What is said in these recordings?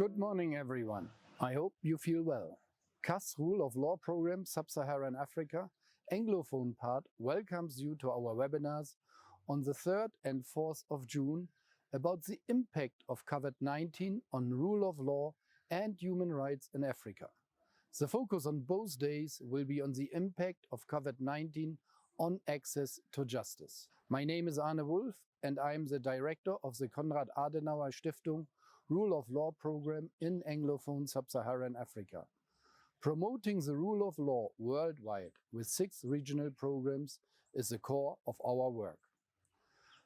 Good morning, everyone. I hope you feel well. CAS Rule of Law Program Sub-Saharan Africa Anglophone part welcomes you to our webinars on the 3rd and 4th of June about the impact of COVID-19 on rule of law and human rights in Africa. The focus on both days will be on the impact of COVID-19 on access to justice. My name is Arne Wolf and I am the director of the Konrad Adenauer Stiftung Rule of Law program in Anglophone Sub-Saharan Africa. Promoting the rule of law worldwide with 6 regional programs is the core of our work.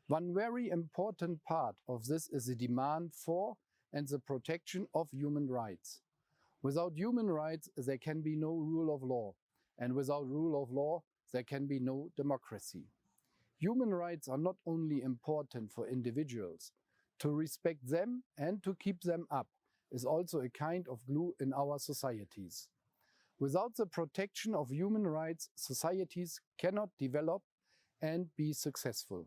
One very important part of this is the demand for and the protection of human rights. Without human rights, there can be no rule of law, and without rule of law, there can be no democracy. Human rights are not only important for individuals. To respect them and to keep them up is also a kind of glue in our societies. Without the protection of human rights, societies cannot develop and be successful.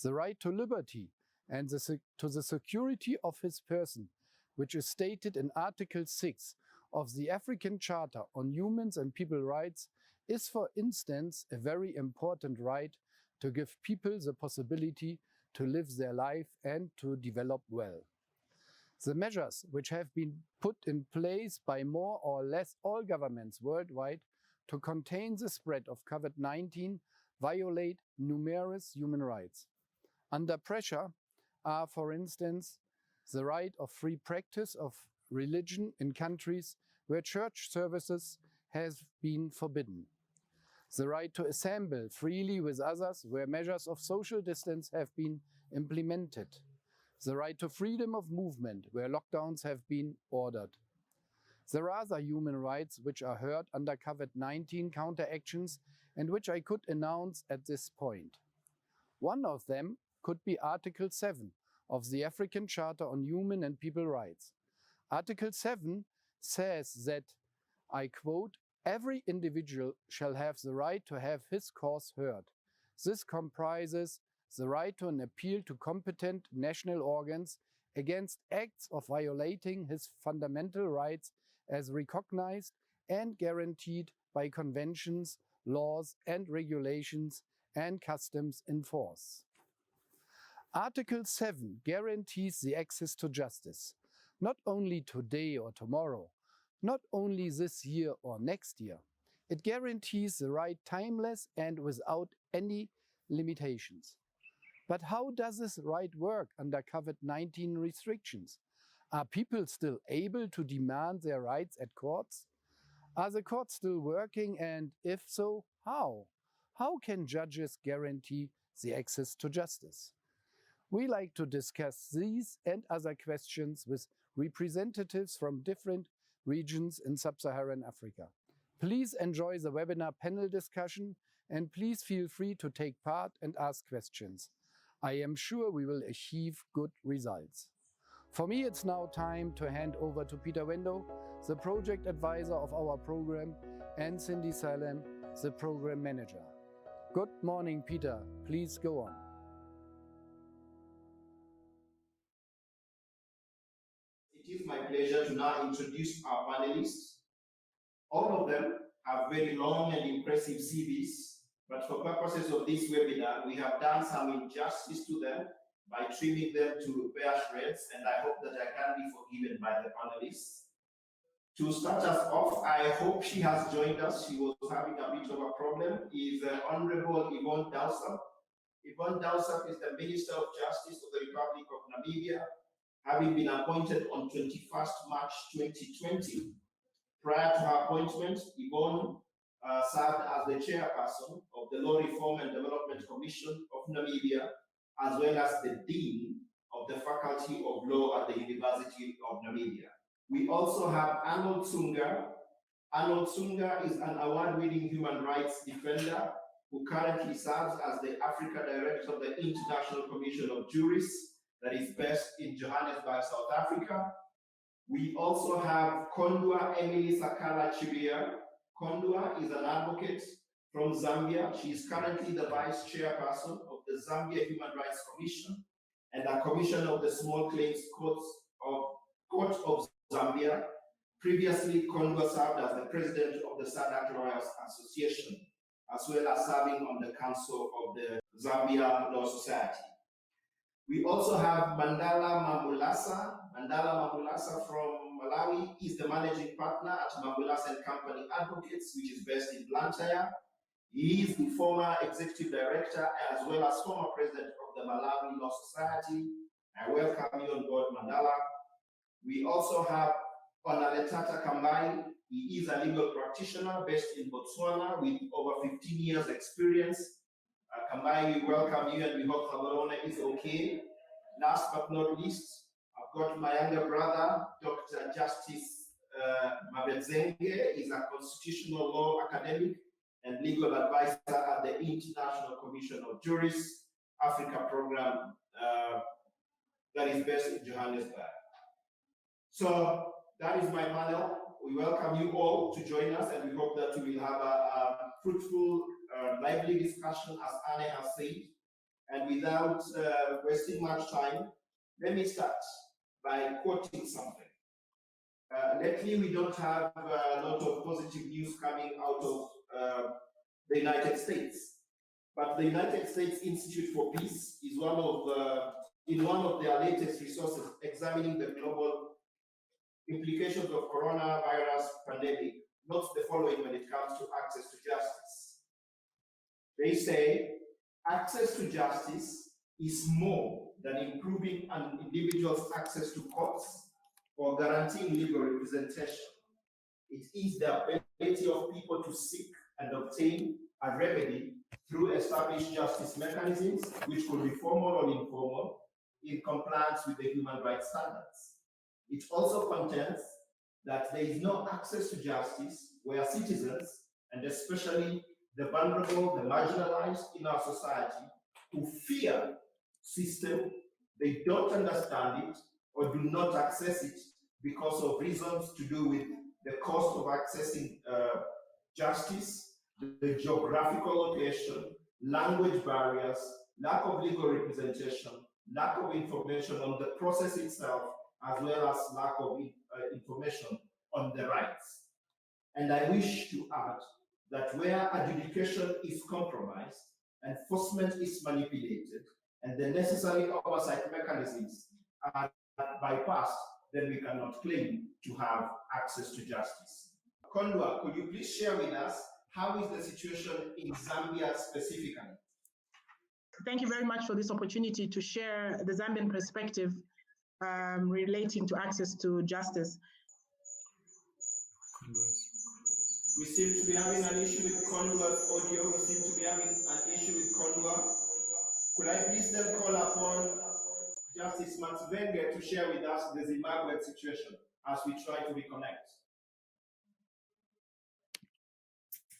The right to liberty and to the security of his person, which is stated in Article 6 of the African Charter on Human and People Rights, is, for instance, a very important right to give people the possibility to live their life and to develop well. The measures which have been put in place by more or less all governments worldwide to contain the spread of COVID-19 violate numerous human rights. Under pressure are, for instance, the right of free practice of religion in countries where church services have been forbidden. The right to assemble freely with others where measures of social distance have been implemented. The right to freedom of movement where lockdowns have been ordered. There are other human rights which are hurt under COVID-19 counteractions and which I could announce at this point. One of them could be Article 7 of the African Charter on Human and People Rights. Article 7 says that, I quote, "Every individual shall have the right to have his cause heard. This comprises the right to an appeal to competent national organs against acts of violating his fundamental rights as recognized and guaranteed by conventions, laws and regulations and customs in force." Article 7 guarantees the access to justice, not only today or tomorrow, not only this year or next year. It guarantees the right timeless and without any limitations. But how does this right work under COVID-19 restrictions? Are people still able to demand their rights at courts? Are the courts still working, and if so, how? How can judges guarantee the access to justice? We like to discuss these and other questions with representatives from different regions in Sub-Saharan Africa. Please enjoy the webinar panel discussion and please feel free to take part and ask questions. I am sure we will achieve good results. For me, it's now time to hand over to Peter Wendo, the project advisor of our program, and Cindy Salem, the program manager. Good morning, Peter. Please go on. It is my pleasure to now introduce our panelists. All of them have very long and impressive CVs, but for purposes of this webinar, we have done some injustice to them by trimming them to bare shreds, and I hope that I can be forgiven by the panelists. To start us off, I hope she has joined us. She was having a bit of a problem. Is Honorable YVONNE DAUSAB. YVONNE DAUSAB is the Minister of Justice of the Republic of Namibia, having been appointed on 21st March 2020. Prior to her appointment, YVONNE served as the chairperson of the Law Reform and Development Commission of Namibia, as well as the Dean of the Faculty of Law at the University of Namibia. We also have ARNOLD TSUNGA. ARNOLD TSUNGA is an award-winning human rights defender who currently serves as the Africa Director of the International Commission of Jurists that is based in Johannesburg, South Africa. We also have KONDWA Emily SAKALA CHIBIYA. KONDWA is an advocate from Zambia. She is currently the vice chairperson of the Zambia Human Rights Commission and a commissioner of the Small Claims Courts of Court of Zambia. Previously, KONDWA served as the president of the SADC Lawyers Association, as well as serving on the council of the Zambia Law Society. We also have Mandala Mambulasa. Mandala Mambulasa from Malawi is the managing partner at MAMBULASA and Company Advocates, which is based in Blantyre. He is the former executive director as well as former president of the Malawi Law Society. I welcome you on board, Mandala. We also have Onaletata Kambai. He is a legal practitioner based in Botswana with over 15 years experience. Kambai, we welcome you and we hope Habarone is okay. Last but not least, I've got my younger brother, Dr. Justice MAVEDZENGE. He's a constitutional law academic and legal advisor at the International Commission of Jurists Africa program that is based in Johannesburg. So that is my panel. We welcome you all to join us, and we hope that we will have a fruitful, lively discussion, as Anne has said. And without wasting much time, let me start by quoting something. Lately, we don't have a lot of positive news coming out of the United States, but the United States Institute for Peace is in one of their latest resources examining the global implications of coronavirus pandemic, notes the following when it comes to access to justice. They say, access to justice is more than improving an individual's access to courts or guaranteeing legal representation. It is the ability of people to seek and obtain a remedy through established justice mechanisms, which could be formal or informal, in compliance with the human rights standards. It also contends that there is no access to justice where citizens, and especially the vulnerable, the marginalized in our society, who fear system, they don't understand it or do not access it because of reasons to do with the cost of accessing justice, the geographical location, language barriers, lack of legal representation, lack of information on the process itself, as well as lack of information on the rights. And I wish to add that where adjudication is compromised, enforcement is manipulated, and the necessary oversight mechanisms are bypassed, then we cannot claim to have access to justice. KONDWA, could you please share with us how is the situation in Zambia specifically? Thank you very much for this opportunity to share the Zambian perspective relating to access to justice. We seem to be having an issue with KONDWA's audio. We seem to be having an issue with KONDWA. Could I please then call upon Justice MAVEDZENGE to share with us the Zimbabwean situation as we try to reconnect?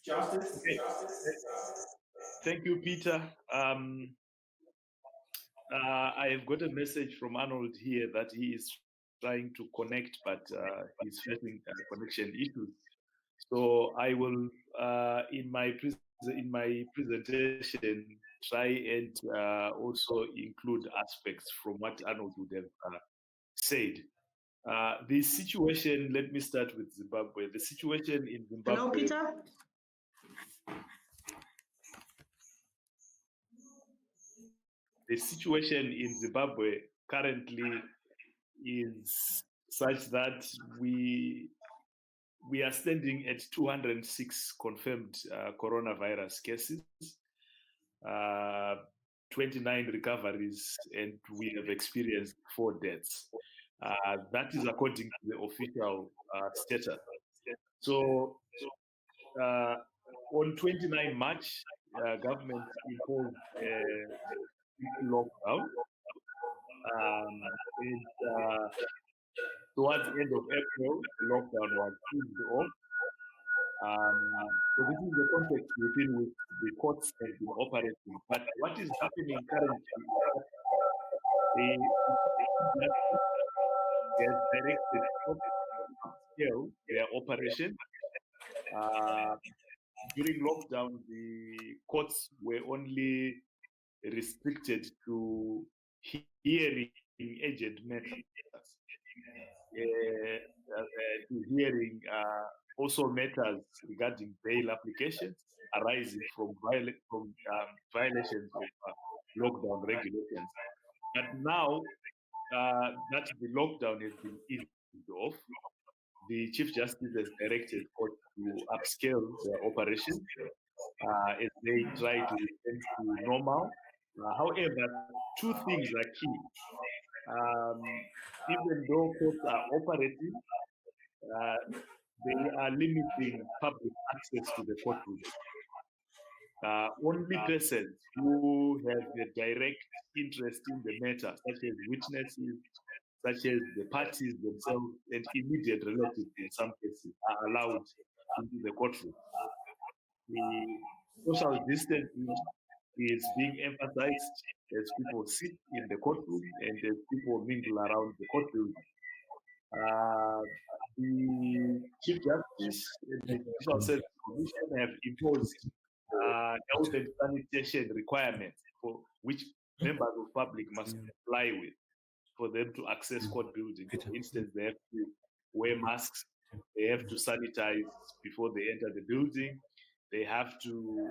Justice? Okay. Thank you, Peter. I have got a message from Arnold here that he is trying to connect, but he's facing connection issues. So I will, in my presentation, try and also include aspects from what Arnold would have said. The situation, let me start with Zimbabwe. The situation in Zimbabwe. Hello, Peter. The situation in Zimbabwe currently is such that we are standing at 206 confirmed coronavirus cases, 29 recoveries, and we have experienced 4 deaths. That is according to the official status. So on 29 March, government imposed lockdown, and towards the end of April, lockdown was eased off. So this is the context within which the courts have been operating. But what is happening currently is they have directed to scale their operation. During lockdown, the courts were only restricted to hearing agent matters. to hearing also matters regarding bail applications arising from violations of lockdown regulations. But now that the lockdown has been eased off, the Chief Justice has directed courts to upscale their operations as they try to return to normal. However, two things are key. Even though courts are operating, they are limiting public access to the courtroom. Only persons who have a direct interest in the matter, such as witnesses, such as the parties themselves, and immediate relatives in some cases, are allowed into the courtroom. The social distancing is being emphasized as people sit in the courtroom and as people mingle around the courtroom. The Chief Justice and the Judicial Service Commission have imposed health and sanitation requirements for which members of public must comply with for them to access court buildings. For instance, they have to wear masks, they have to sanitize before they enter the building, they have to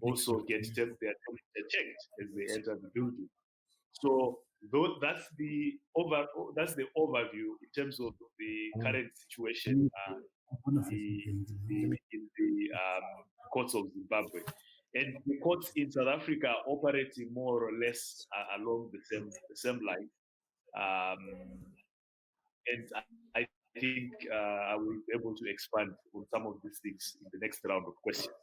also get their temperature checked as they enter the building. So that's the overview in terms of the current situation in the courts of Zimbabwe. And the courts in South Africa are operating more or less along the same line. And I think I will be able to expand on some of these things in the next round of questions.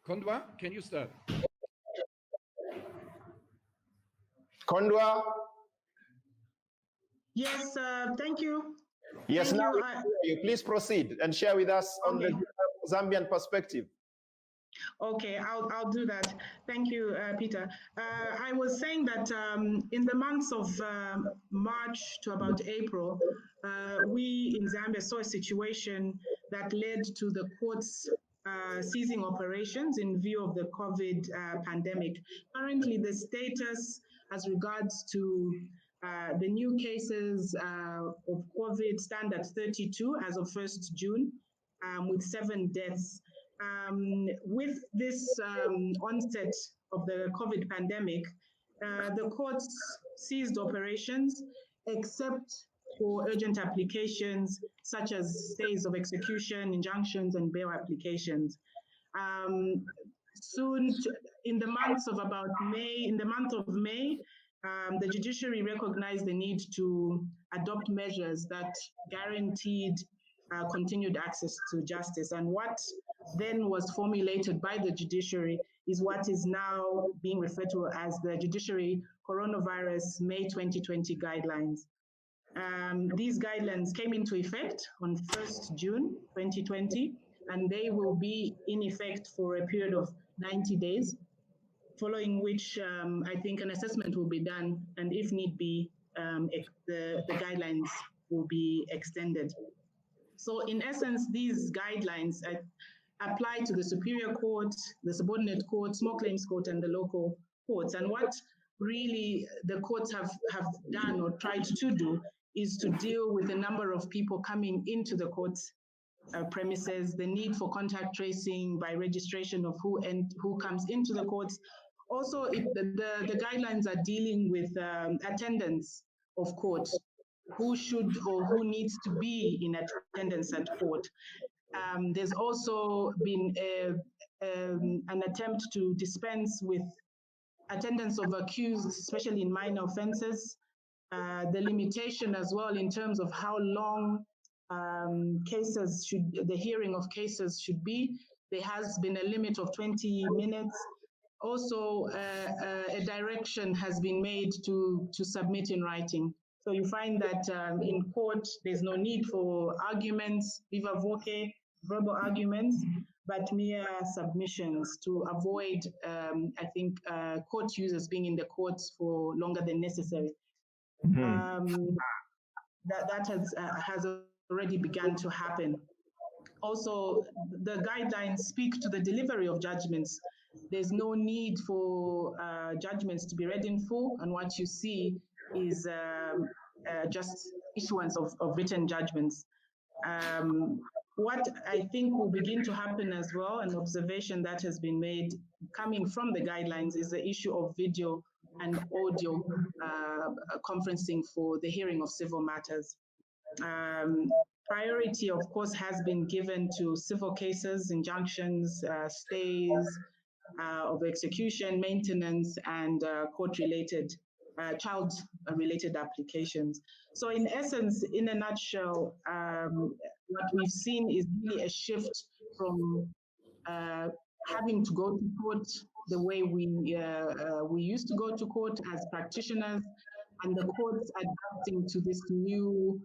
KONDWA, can you start? KONDWA? Yes, thank you. Yes, thank now you. Please proceed and share with us on the Zambian perspective. Okay, I'll do that. Thank you, Peter. I was saying that in the months of March to about April, we in Zambia saw a situation that led to the courts ceasing operations in view of the COVID pandemic. Currently, the status as regards to the new cases of COVID stand at 32 as of 1st June, with 7 deaths. With this onset of the COVID pandemic, the courts ceased operations except for urgent applications such as stays of execution, injunctions, and bail applications. Soon, in the month of May, the judiciary recognized the need to adopt measures that guaranteed continued access to justice. And what then was formulated by the judiciary is what is now being referred to as the Judiciary Coronavirus May 2020 Guidelines. These guidelines came into effect on 1st June 2020, and they will be in effect for a period of 90 days, following which I think an assessment will be done, and if need be, the guidelines will be extended. So in essence, these guidelines apply to the Superior Court, the Subordinate Court, Small Claims Court, and the local courts. And what really the courts have done or tried to do is to deal with the number of people coming into the courts premises, the need for contact tracing by registration of who comes into the courts. Also, the guidelines are dealing with attendance of court, who should or who needs to be in attendance at court. There's also been an attempt to dispense with attendance of accused, especially in minor offenses. The limitation as well in terms of how long the hearing of cases should be. There has been a limit of 20 minutes. Also, a direction has been made to submit in writing. So you find that in court, there's no need for arguments, viva voce. verbal arguments, but mere submissions to avoid, I think, court users being in the courts for longer than necessary. That has already begun to happen. Also, the guidelines speak to the delivery of judgments. There's no need for judgments to be read in full, and what you see is just issuance of written judgments. What I think will begin to happen as well, an observation that has been made coming from the guidelines, is the issue of video and audio conferencing for the hearing of civil matters. Priority, of course, has been given to civil cases, injunctions, stays of execution, maintenance, and court-related, child-related applications. So in essence, in a nutshell, what we've seen is really a shift from having to go to court the way we used to go to court as practitioners, and the courts adapting to this new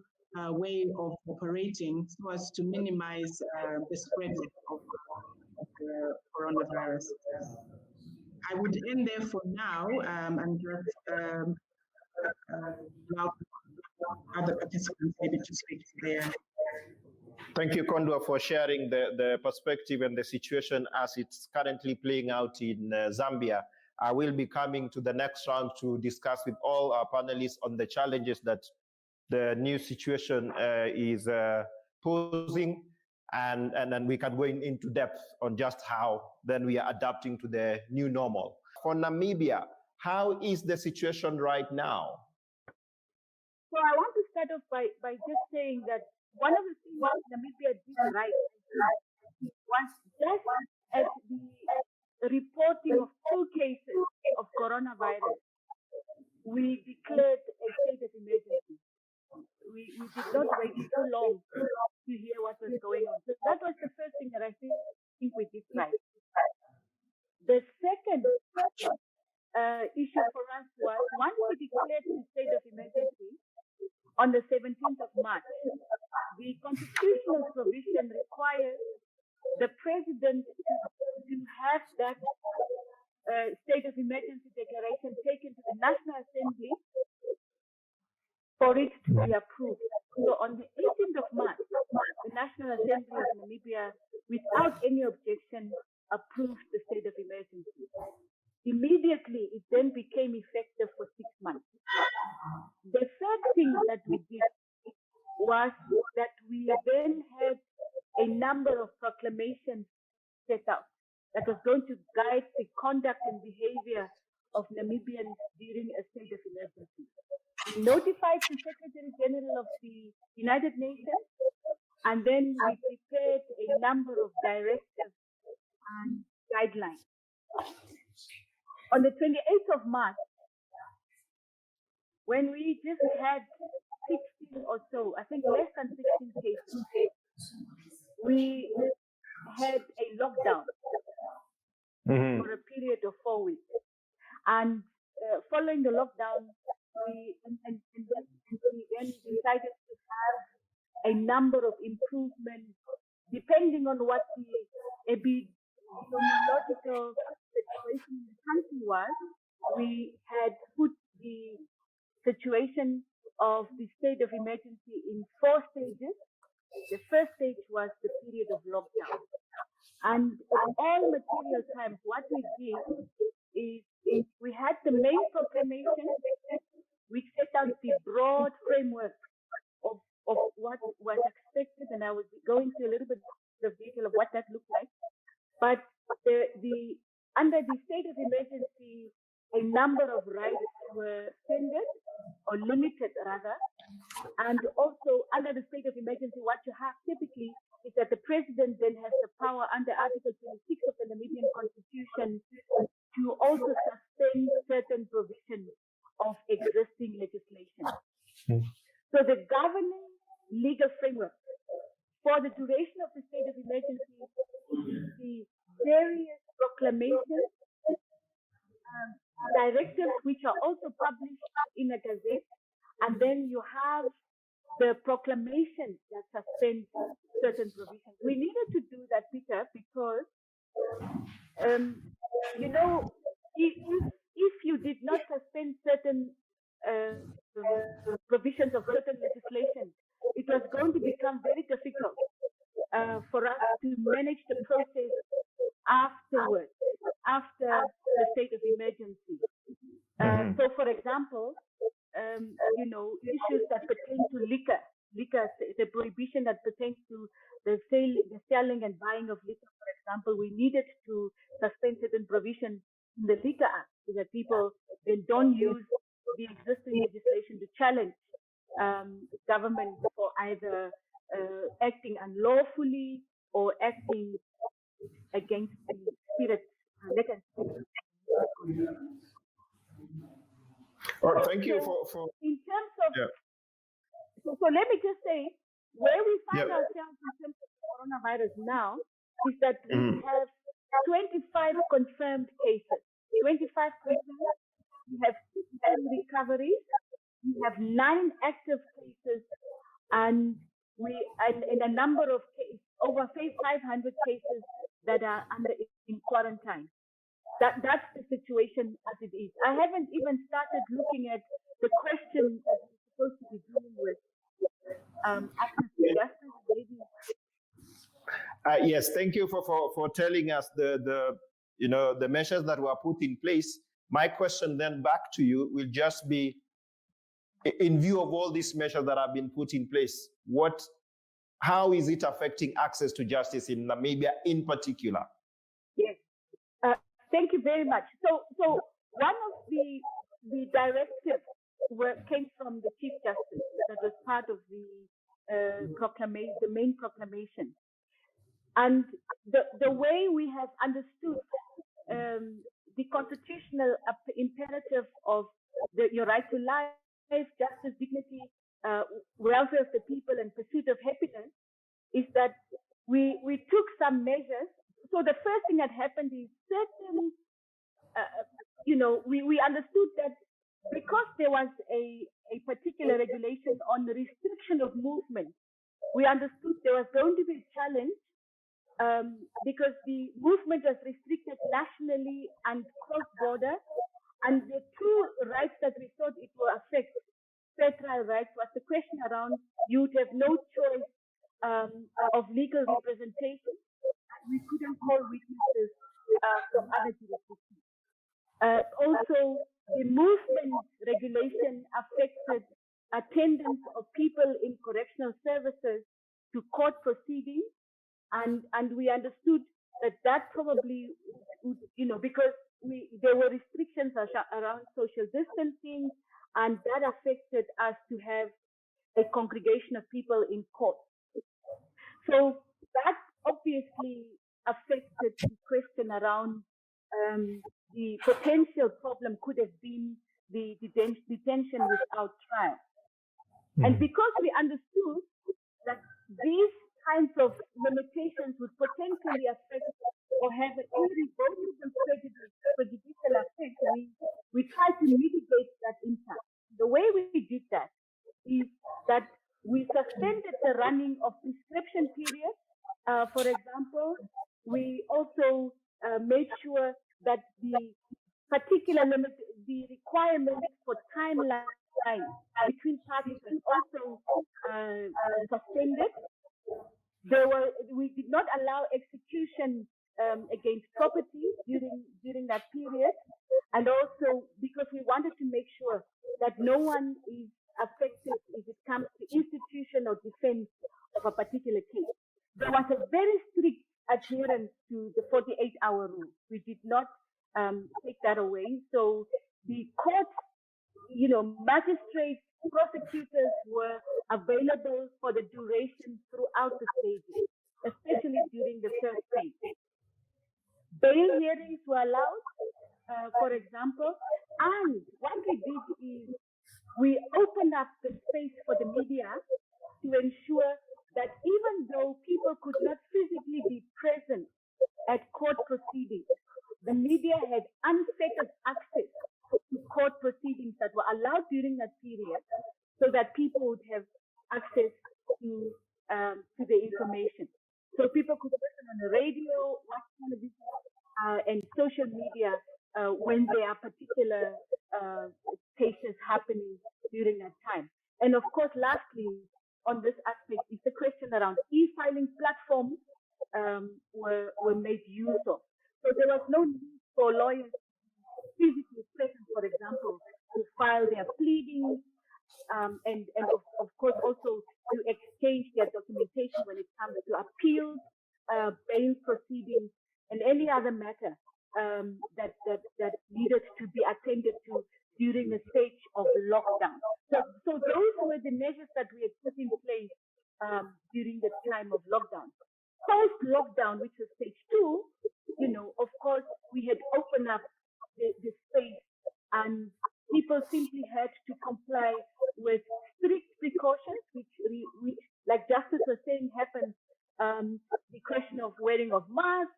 way of operating so as to minimize the spread of coronavirus. I would end there for now and just allow other participants maybe to speak there. Thank you, KONDWA, for sharing the perspective and the situation as it's currently playing out in Zambia. I will be coming to the next round to discuss with all our panelists on the challenges that the new situation is posing, and then we can go into depth on just how then we are adapting to the new normal. For Namibia, how is the situation right now? So I want to start off by just saying that one of the things that Namibia did right was just at the reporting of 2 cases of coronavirus, we declared a state of emergency. We did not wait too long to hear what was going on. So that was the first thing that I think we did right. The second issue for us was, once we declared the state of emergency on the 17th of March, the constitutional provision requires the president to have that state of emergency declaration taken to the National Assembly for it to be approved. So on the 18th of March, the National Assembly of Namibia, without any objection, approved the state of emergency. Immediately, it then became effective for 6 months. The third thing that we did was that we then had a number of proclamations set out that was going to guide the conduct and behavior of Namibians during a state of emergency. We notified the Secretary General of the United Nations, and then we prepared a number of directives and guidelines. On the 28th of March, when we just had 16 or so, I think less than 16 cases, we had a lockdown for a period of 4 weeks. And following the lockdown, we then decided to have a number of improvements depending on what the epidemiological situation in the country was. We had put the situation of the state of emergency in 4 stages. The first stage was the period of lockdown. And at all material times, what we did is we had the main proclamation, which set out the broad framework of what was expected, and I was going through a little bit of detail of what that looked like. But under the state of emergency, a number of rights were suspended or limited rather. And also under the state of emergency, what you have typically is that the president then has the power under Article 26 of the Namibian Constitution to also suspend certain provisions of existing legislation. So the governing legal framework for the duration of the state of emergency is the various proclamations, directives which are also published in a gazette, and then you have the proclamation that suspends certain provisions. We needed to you know, if you did not suspend certain provisions of certain legislation, it was going to become very difficult for us to manage the process afterwards, after the state of emergency. So, for example, you know, issues that pertain to liquor, the prohibition that pertains to the selling and buying of liquor, for example, we needed to suspend certain provisions in the Liquor Act so that people then don't use the existing legislation to challenge government for either acting unlawfully or acting against the spirit. All right, thank you for in terms of so let me just say where we find ourselves in terms of coronavirus now is that we have 25 confirmed cases. 25 confirmed. We have 16 recoveries. We have 9 active cases, and a number of cases, over 500 cases that are in quarantine. That's the situation as it is. I haven't even started looking at the question that we're supposed to be dealing with. Yes, thank you for telling us the measures that were put in place. My question then back to you will just be, in view of all these measures that have been put in place, how is it affecting access to justice in Namibia in particular? Yes, thank you very much. So one of the directives came from the Chief Justice that was part of the main proclamation. And the way we have understood the constitutional imperative of your right to life, justice, dignity, welfare of the people, and pursuit of happiness is that we took some measures. So the first thing that happened is certain, we understood that because there was a particular regulation on the restriction of movement, we understood there was going to be a challenge because the movement was restricted nationally and cross-border, and the two rights that we thought it will affect, federal rights, was the question around you would have no choice of legal representation. We couldn't call witnesses from other jurisdictions. Also, the movement regulation affected attendance of people in correctional services to court proceedings, and we understood that probably would, because there were restrictions around social distancing, and that affected us to have a congregation of people in court. So that obviously affected the question around the potential problem could have been the detention without trial. And because we understood that these kinds of limitations would potentially affect or have an irreversible prejudicial effect, we tried to mitigate that impact. The way we did that is that we suspended the running of prescription periods. For example, we also made sure that the particular the requirements for timeline between parties was also suspended. We did not allow execution against property during that period, and also because we wanted to make sure that no one is affected if it comes to institution or defense of a particular case. There was a very strict adherence to the 48-hour rule. We did not take that away. So the courts, magistrates, prosecutors were available for the duration throughout the stages, especially during the first stage. Bail hearings were allowed, for example, and what we did is we opened up the space for the media to ensure that even though people could not physically be present at court proceedings, the media had unfettered access to court proceedings that were allowed during that period, so that people would have access to the information. So people could listen on the radio, watch television, and social media when there are particular cases happening during that time. And of course, lastly, on this aspect is the question around e-filing platforms were made use of. So there was no need for lawyers physically present, for example, to file their pleadings and of course also to exchange their documentation when it comes to appeals, bail proceedings, and any other matter that needed to be attended to during the stage of lockdown. So those were the measures that we had put in place during the time of lockdown. Post-lockdown, which was stage 2, of course, we had opened up the space and people simply had to comply with strict precautions, which like Justice was saying, happened. The question of wearing of masks,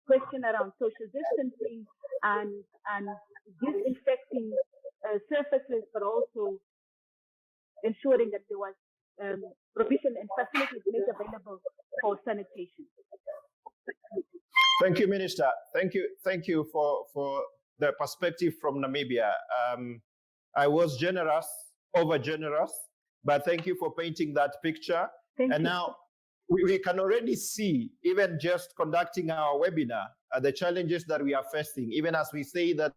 question around social distancing, and disinfecting surfaces, but also ensuring that there was provision and facilities made available for sanitation. Thank you, Minister. Thank you for the perspective from Namibia. I was generous, over generous, but thank you for painting that picture. Thank you. Now we can already see, even just conducting our webinar, the challenges that we are facing, even as we say that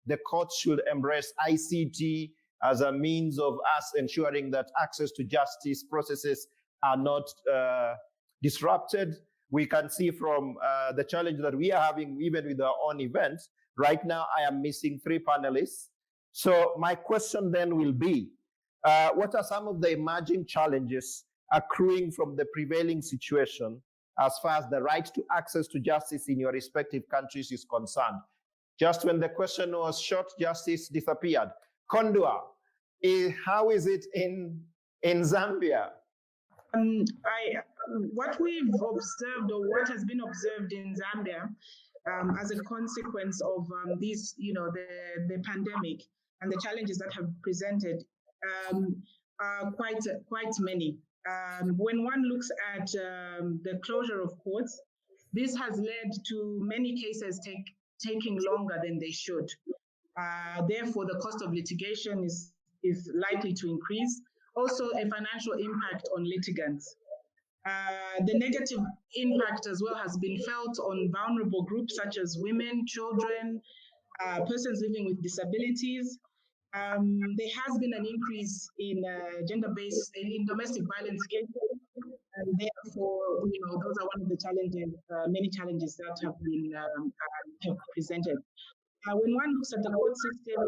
the courts should embrace ICT as a means of us ensuring that access to justice processes are not disrupted. We can see from the challenge that we are having even with our own events. Right now, I am missing 3 panelists. So my question then will be, what are some of the emerging challenges accruing from the prevailing situation as far as the right to access to justice in your respective countries is concerned? Just when the question was shot, justice disappeared. KONDWA, how is it in Zambia? What we've observed, or what has been observed in Zambia, as a consequence of these, the pandemic and the challenges that have presented, are quite many. When one looks at the closure of courts, this has led to many cases taking longer than they should. Therefore, the cost of litigation is likely to increase. Also, a financial impact on litigants. The negative impact as well has been felt on vulnerable groups such as women, children, persons living with disabilities. There has been an increase in in domestic violence cases, and therefore, those are one of the challenges, many challenges that have been have presented. When one looks at the court system,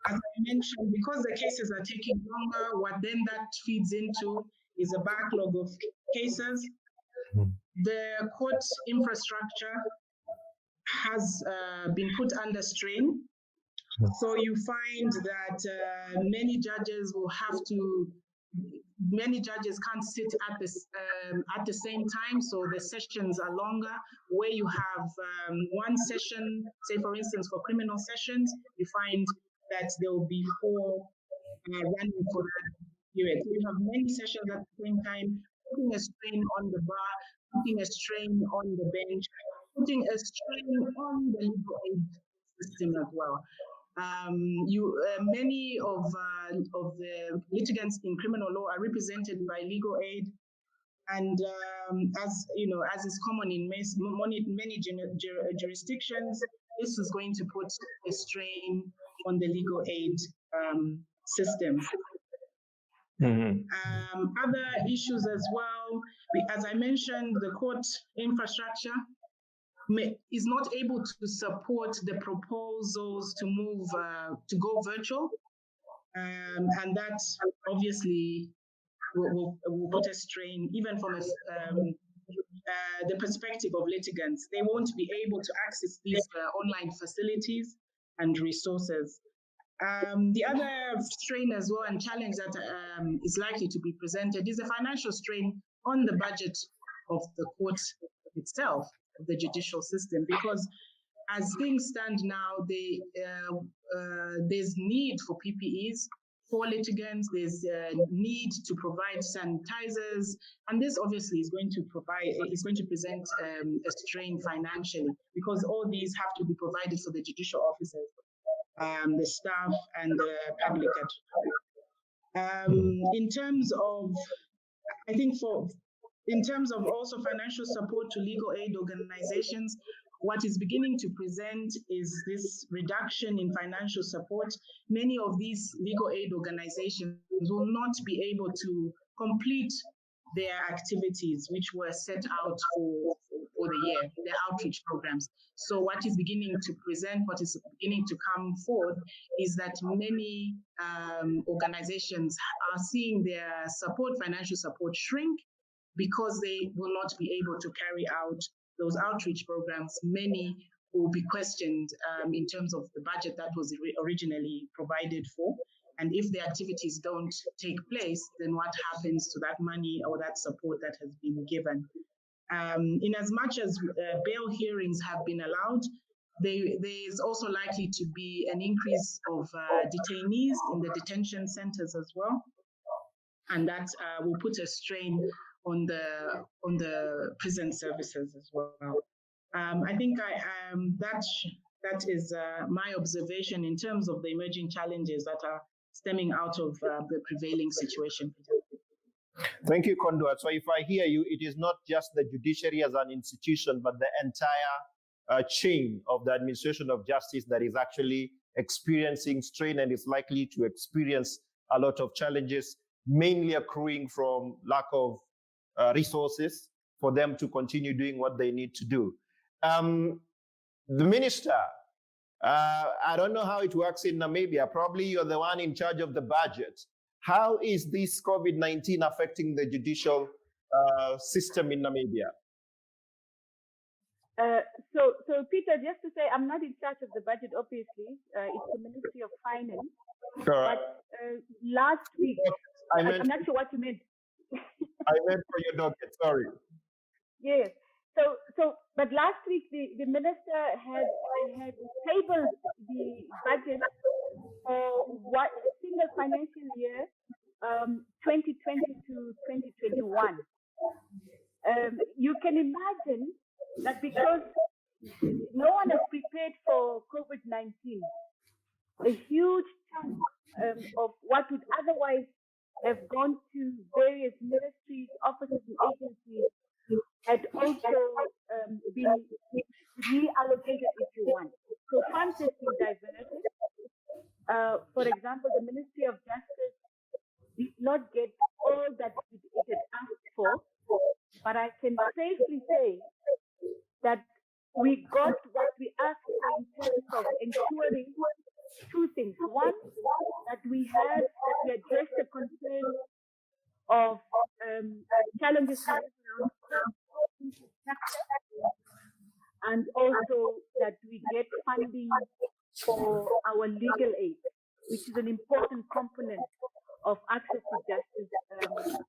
as I mentioned, because the cases are taking longer, what then that feeds into is a backlog of cases. The court infrastructure has been put under strain. So you find that many judges can't sit at the same time, so the sessions are longer, where you have one session, say for instance for criminal sessions, you find that there will be 4 running for that period. So you have many sessions at the same time, putting a strain on the bar, putting a strain on the bench, putting a strain on the legal aid system as well. Many of the litigants in criminal law are represented by legal aid, and as is common in many jurisdictions, this is going to put a strain on the legal aid system. Other issues as well, as I mentioned, the court infrastructure is not able to support the proposals to move to go virtual, and that obviously will put a strain even from the perspective of litigants. They won't be able to access these online facilities and resources. The other strain as well and challenge that is likely to be presented is a financial strain on the budget of the court itself, of the judicial system, because as things stand now, there's need for PPEs for litigants. There's a need to provide sanitizers, and this obviously is going to present a strain financially, because all these have to be provided for the judicial officers, the staff, and the public. In terms of, I think in terms of also financial support to legal aid organizations, what is beginning to present is this reduction in financial support. Many of these legal aid organizations will not be able to complete their activities, which were set out for the year, their outreach programs. So what is beginning to come forth is that many organizations are seeing their financial support shrink, because they will not be able to carry out those outreach programs. Many will be questioned in terms of the budget that was originally provided for. And if the activities don't take place, then what happens to that money or that support that has been given? In as much as bail hearings have been allowed, there's also likely to be an increase of detainees in the detention centers as well. And that will put a strain on the prison services as well. I think that is my observation in terms of the emerging challenges that are stemming out of the prevailing situation. Thank you, KONDWA. So if I hear you, it is not just the judiciary as an institution, but the entire chain of the administration of justice that is actually experiencing strain and is likely to experience a lot of challenges, mainly accruing from lack of resources for them to continue doing what they need to do. The minister, I don't know how it works in Namibia. Probably you're the one in charge of the budget. How is this COVID-19 affecting the judicial system in Namibia? So Peter, just to say, I'm not in charge of the budget, obviously. It's the Ministry of Finance. Correct. But last week, I'm not sure what you meant. I meant for your docket, sorry. Yes. But last week, the minister had tabled the budget for what single financial year, 2020 to 2021. You can imagine that because no one is prepared for COVID-19, a huge chunk of what would otherwise have gone to various ministries, offices, and agencies had also been reallocated, if you want. So funds have been diverted. For example, the Ministry of Justice did not get all that it had asked for, but I can safely say that we got what we asked for in terms of ensuring two things. One, that we addressed the concern of challenges around and also that we get funding for our legal aid, which is an important component of access to justice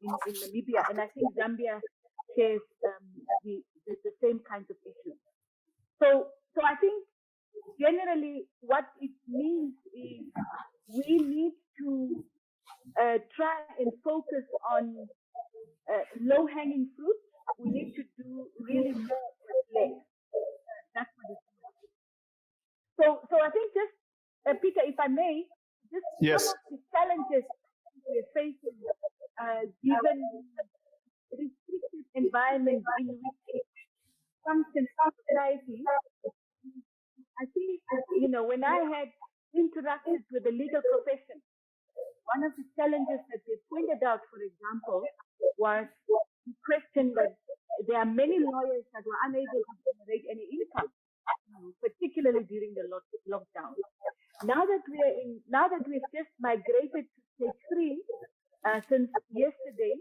in Namibia. And I think Zambia shares the same kinds of issues. So I think generally what it means is we need to try and focus on low-hanging fruit. We need to do really more with less. That's what it means. So I think just, Peter, if I may, just yes. Some of the challenges we're facing, given the restricted environment in which functions society, I think, when I had interacted with the legal profession, one of the challenges that they pointed out, for example, was the question that there are many lawyers that were unable to generate any income, particularly during the lockdown. Now that we've just migrated to stage 3 since yesterday,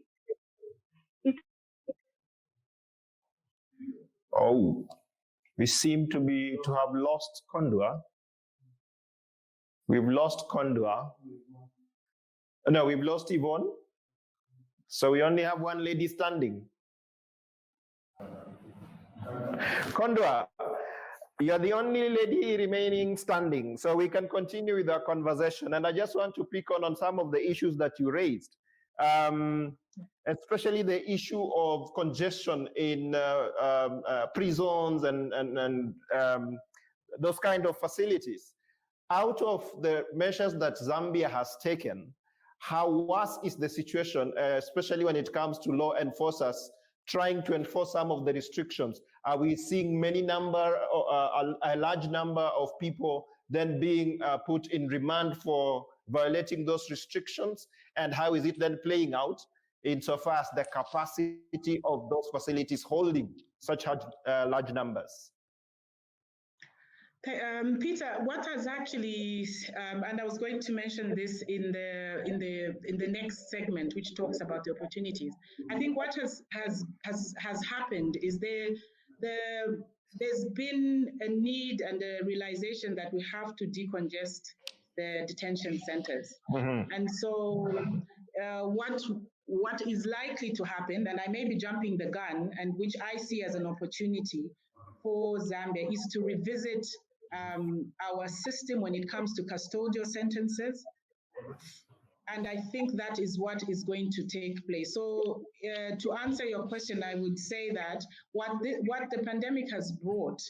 we seem to have lost KONDWA. We've lost KONDWA. No, we've lost YVONNE. So we only have one lady standing. KONDWA, You're the only lady remaining standing, so we can continue with our conversation. And I just want to pick on some of the issues that you raised, especially the issue of congestion in prisons and those kind of facilities. Out of the measures that Zambia has taken, how worse is the situation, especially when it comes to law enforcers trying to enforce some of the restrictions? Are we seeing a large number of people then being put in remand for violating those restrictions? And how is it then playing out insofar as the capacity of those facilities holding such large numbers? Peter, what has actually, and I was going to mention this in the next segment, which talks about the opportunities. I think what has happened is there's been a need and a realization that we have to decongest the detention centers, and so what is likely to happen, and I may be jumping the gun, and which I see as an opportunity for Zambia, is to revisit our system when it comes to custodial sentences. And I think that is what is going to take place. So to answer your question, I would say that what the pandemic has brought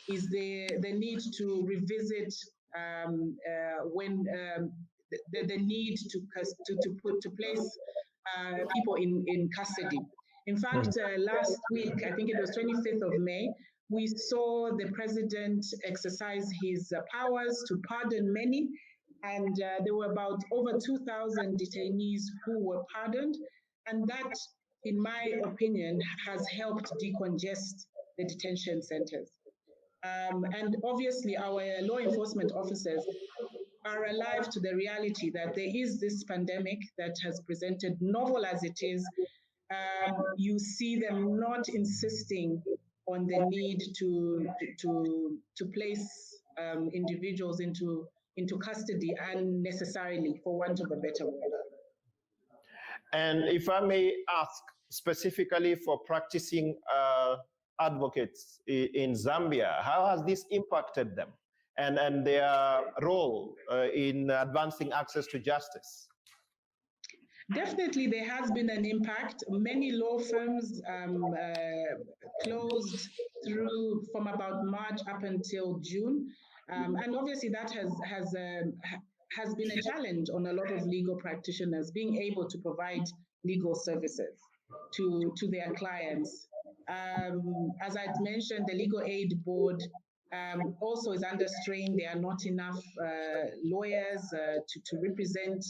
is the need to revisit the need to place people in custody. In fact, last week, I think it was 25th of May, we saw the president exercise his powers to pardon many, and there were about over 2,000 detainees who were pardoned, and that, in my opinion, has helped decongest the detention centers. And obviously, our law enforcement officers are alive to the reality that there is this pandemic that has presented, novel as it is. You see them not insisting on the need to place individuals into custody unnecessarily, for want of a better word. And if I may ask specifically for practicing advocates in Zambia, how has this impacted them and their role in advancing access to justice? Definitely, there has been an impact. Many law firms closed through from about March up until June, and obviously that has been a challenge on a lot of legal practitioners being able to provide legal services to their clients. As I mentioned, the Legal Aid Board also is under strain. There are not enough lawyers to represent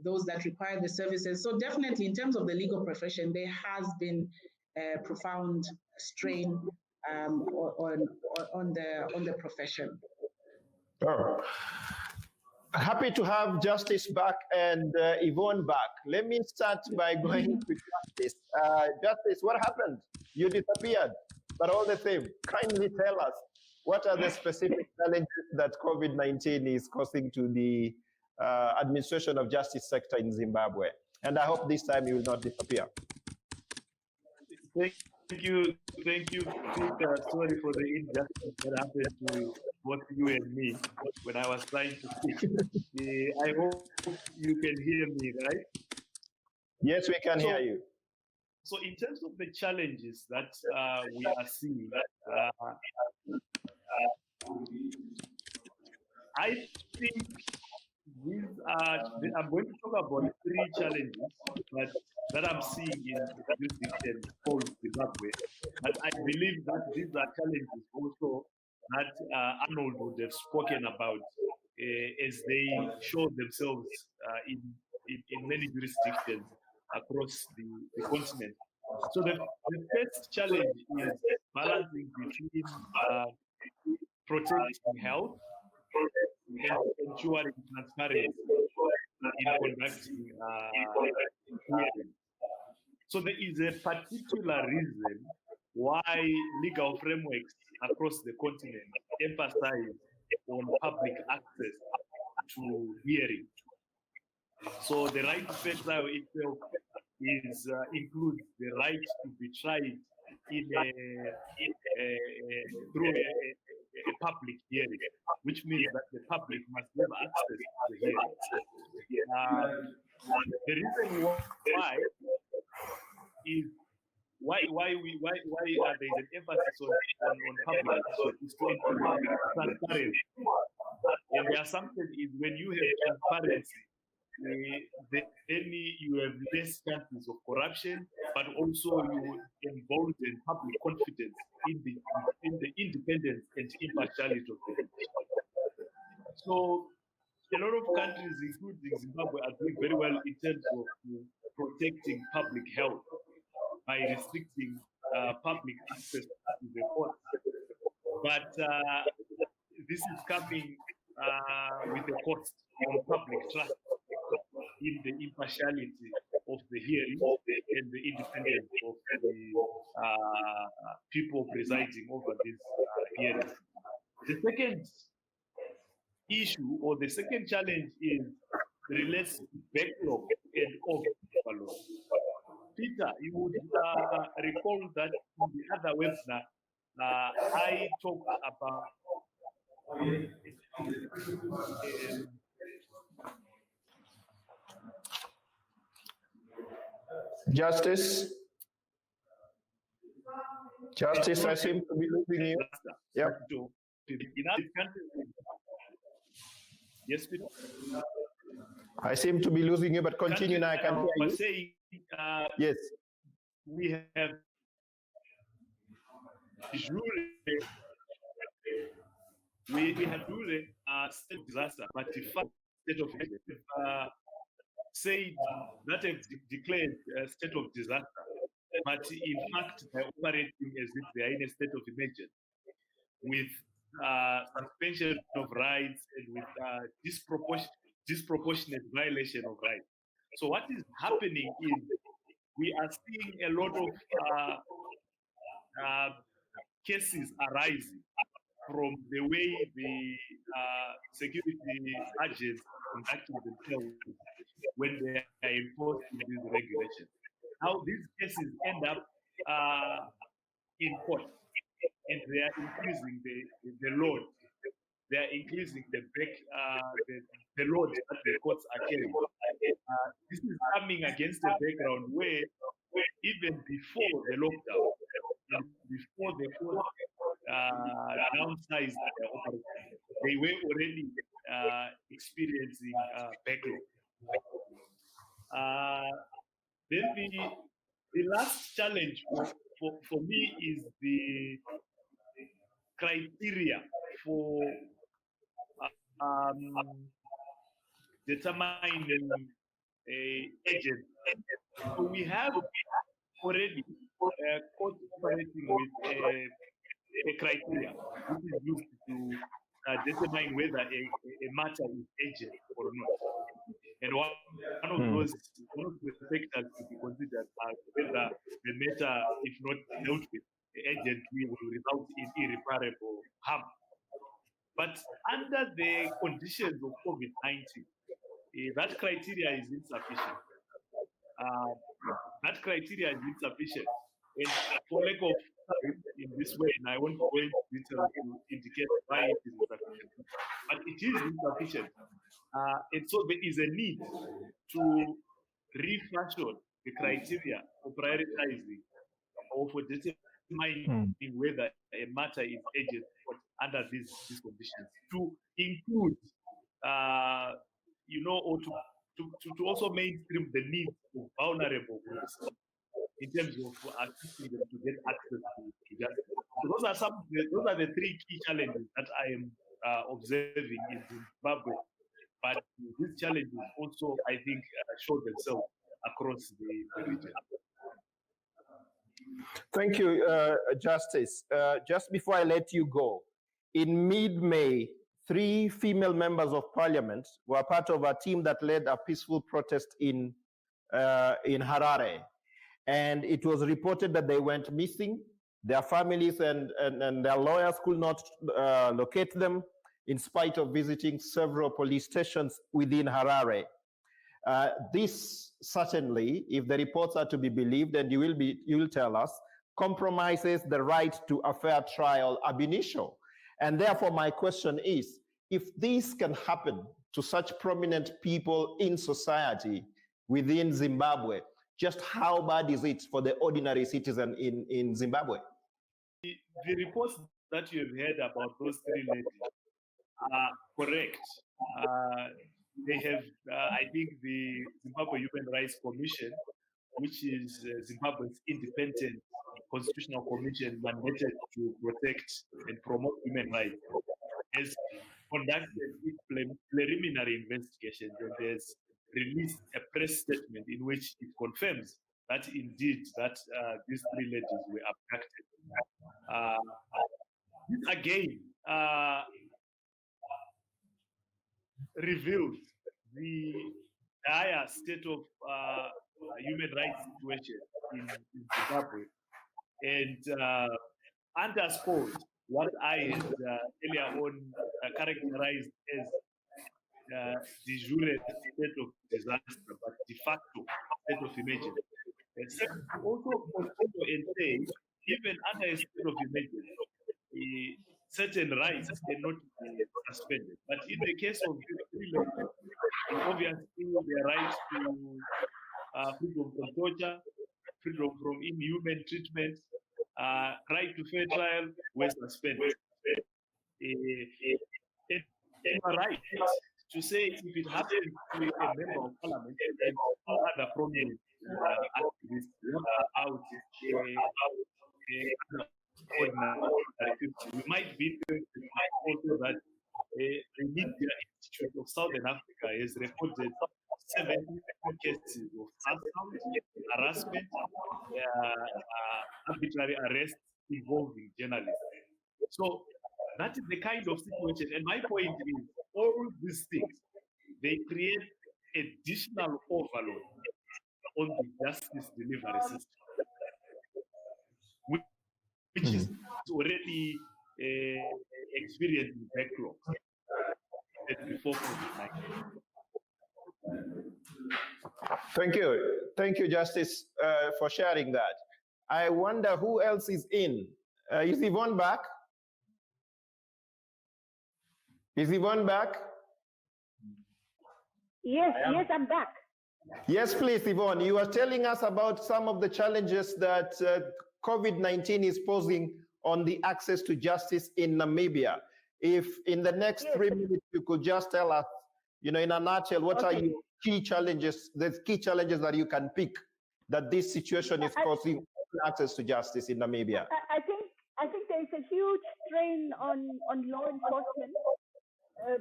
those that require the services. So definitely, in terms of the legal profession, there has been a profound strain on the profession. Oh. Happy to have Justice back and Yvonne back. Let me start by going to Justice. Justice, what happened? You disappeared, but all the same, kindly tell us, what are the specific challenges that COVID-19 is causing to the administration of justice sector in Zimbabwe? And I hope this time you will not disappear. Thank you, Peter. Sorry for the injustice that happened to both you and me when I was trying to speak. I hope you can hear me, right? Yes, we can hear you. So in terms of the challenges that we are seeing, I think I'm going to talk about three challenges that I'm seeing in the jurisdiction called Zimbabwe. But I believe that these are challenges also that Arnold would have spoken about as they show themselves in many jurisdictions across the continent. So the first challenge is balancing between protecting health and ensuring transparency in conducting hearings. So there is a particular reason why legal frameworks across the continent emphasize on public access to hearing. So the right to fair trial itself includes the right to be tried through a public hearing, which means that the public must have access to the hearing. The reason why is why there's an emphasis on public access is to ensure transparency. And the assumption is when you have transparency, then you have less chances of corruption, but also you involve in public confidence in the independence and impartiality of the judiciary. So a lot of countries, including Zimbabwe, are doing very well in terms of protecting public health by restricting public access to the courts. But this is coming with a cost on public trust in the impartiality of the hearing and the independence of the people presiding over these hearings. The second issue or the second challenge is relates to backlog and overload. Peter, you would recall that in the other webinar, I talked about Justice, I seem to be losing you. Yeah. Yes, Peter. I seem to be losing you, but continue now. I can hear you. Saying, yes. We have we have during state of disaster, but the fact state of said that have declared a state of disaster, but in fact they're operating as if they are in a state of emergency, with suspension of rights and with disproportionate violation of rights. So what is happening is we are seeing a lot of cases arising from the way the security agents conducting themselves when they are enforcing these regulations. How these cases end up in court, and they are increasing the load. They are increasing the load that the courts are carrying. This is coming against a background where even before the lockdown, and before the court downsized their operation, they were already experiencing backlog. Then the last challenge for me is the criteria for determining agents. So we have already court operating with a criteria which is used to determine whether a matter is agent or not. And one of those factors to be considered are whether the matter, if not dealt with, the agent will result in irreparable harm. But under the conditions of COVID-19, that criteria is insufficient. That criteria is insufficient. And for lack of in this way, and I want to go into detail to indicate why it is insufficient. But it is insufficient. And so there is a need to refashion the criteria for prioritizing or for determining whether a matter is agent under these conditions, to include, or to also mainstream the needs of vulnerable groups in terms of assisting them to get access to justice. So those are the three key challenges that I am observing in Zimbabwe. But these challenges also, I think, show themselves across the region. Thank you, Justice. Just before I let you go, in mid-May, 3 female members of parliament were part of a team that led a peaceful protest in Harare. And it was reported that they went missing. Their families and their lawyers could not locate them, in spite of visiting several police stations within Harare. This certainly, if the reports are to be believed, and you will tell us, compromises the right to a fair trial ab initio. And therefore, my question is, if this can happen to such prominent people in society within Zimbabwe, just how bad is it for the ordinary citizen in Zimbabwe? The reports that you have heard about those three ladies are correct. They have, I think, the Zimbabwe Human Rights Commission, which is Zimbabwe's independent constitutional commission mandated to protect and promote human rights, has conducted its preliminary investigations and has released a press statement in which it confirms that indeed that these three ladies were abducted. This again reveals the dire state of human rights situation in Zimbabwe and underscores what I had earlier on characterized as de jure state of disaster, but de facto state of emergency. And also and say, even under a state of emergency, certain rights cannot be suspended. But in the case of obviously the right to freedom from torture, freedom from inhuman treatment, right to fair trial were suspended. It's right to say if it happens to a member of parliament and other prominent activists out we might be also that the Media Institute of Southern Africa has recorded 70 cases of assault, harassment, arbitrary arrests involving journalists. So that is the kind of situation. And my point is, all these things, they create additional overload on the justice delivery system, which is already experiencing backlogs before COVID-19. Thank you, Justice, for sharing that. I wonder who else is in. Is Yvonne back? Is Yvonne back? Yes, I'm back. Yes, please, Yvonne. You were telling us about some of the challenges that COVID-19 is posing on the access to justice in Namibia. If in the next 3 minutes you could just tell us, in a nutshell, what are your key challenges, the key challenges that you can pick that this situation is causing access to justice in Namibia? I think there is a huge strain on law enforcement,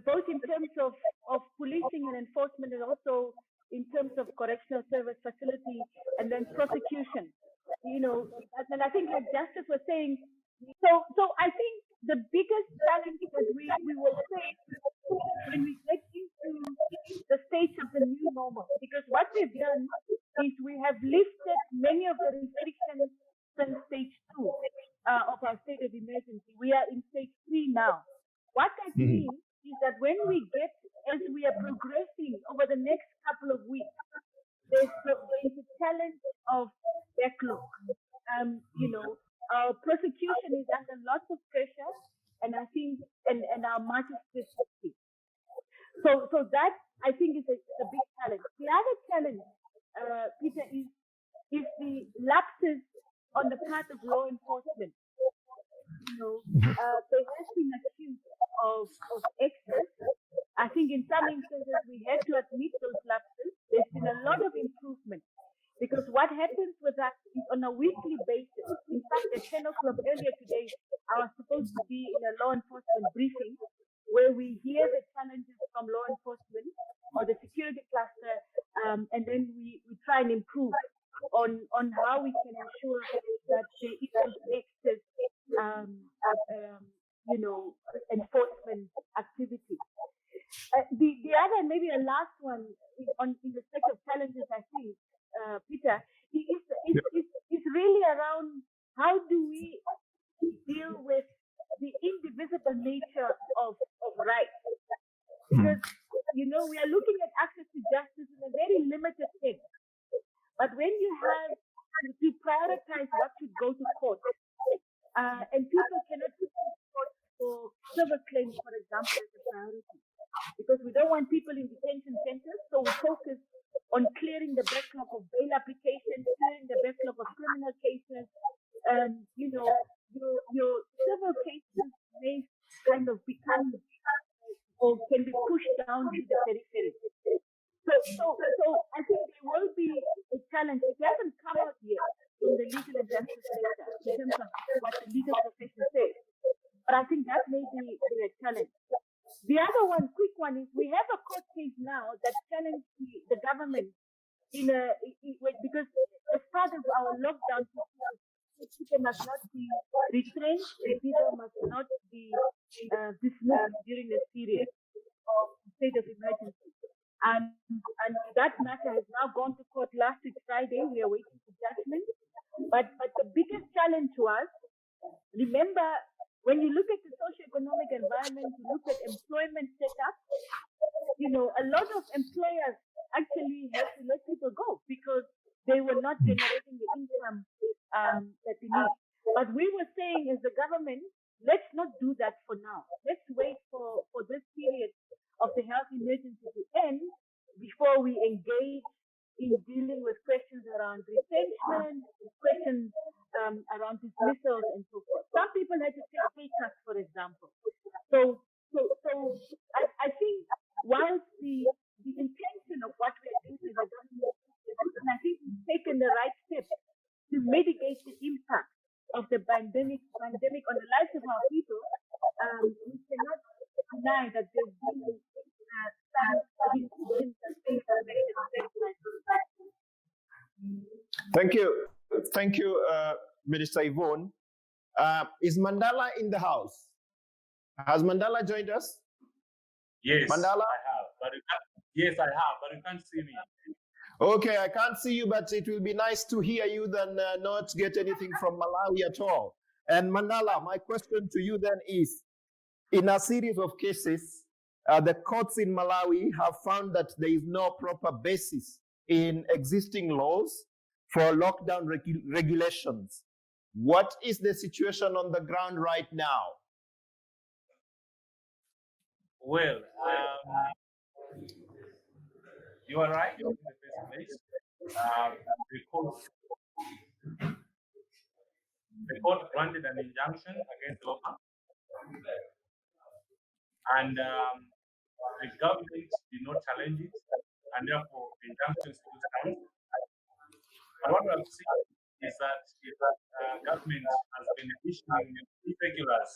both in terms of policing and enforcement, and also in terms of correctional service facility and then prosecution. And I think like Justice was saying, so I think the biggest challenge that we will face when we get into the stage of the new normal, because what we've done is we have lifted many of the restrictions from stage 2 of our state of emergency. We are in stage 3 now. What that means is that when we get, as we are progressing over the next couple of weeks, there's a challenge of backlog. Our prosecution is under lots of pressure, and I think, and our magistrates. So that I think is a big challenge. The other challenge, Peter, is the lapses on the part of law enforcement. There has been accused of excess. I think in some instances we had to admit those lapses. There's been a lot of improvement, because what happens with that is on a weekly basis. In fact, at 10 o'clock earlier today, I was supposed to be in a law enforcement briefing where we hear the challenges from law enforcement or the security cluster, and then we try and improve on how we can ensure that there isn't excess enforcement activity. The other, maybe a last one, in respect of challenges, I think, Peter, is really around how do we deal with the indivisible nature of rights. Because, we are looking at access to justice in a very limited sense. But when you have to prioritize what should go to court. And people cannot go to court for civil claims, for example, as a priority, because we don't want people in detention centers. So we focus on clearing the backlog of bail applications, clearing the backlog of criminal cases. Your civil cases may kind of become or can be pushed down to the periphery. So I think there will be a challenge. It hasn't come out yet in the legal and justice sector in terms of what the legal profession says. But I think that may be a challenge. The other one, quick one, is we have a court case now that challenged the government because as part of our lockdown, people must not be retrenched, and people must not be dismissed during the period of state of emergency. And that matter has now gone to court last week Friday. We are waiting for judgment. But the biggest challenge to us, remember, when you look at the socio-economic environment, you look at employment setup, a lot of employers actually had to let people go because they were not generating the income that they need. But we were saying as the government, let's not do that for now. Let's wait for this period of the health emergency to end before we engage in dealing with questions around retrenchment, questions around dismissals and so forth. Some people had to take pay cuts, for example. So I think whilst the intention of what we are doing as a government, I think we've taken the right steps to mitigate the impact of the pandemic on the lives of our people. We cannot deny that there's been Thank you, Minister Yvonne. Is Mandala in the house? Has Mandala joined us? Yes, Mandala? I have, but you can't see me. Okay, I can't see you, but it will be nice to hear you than not get anything from Malawi at all. And Mandala, my question to you then is, in a series of cases, the courts in Malawi have found that there is no proper basis in existing laws for lockdown regulations. What is the situation on the ground right now? Well, you are right in the first place. The court granted an injunction against the law, and the government did not challenge it, and therefore the injunction still stands. But what we have seen is that government has been issuing circulars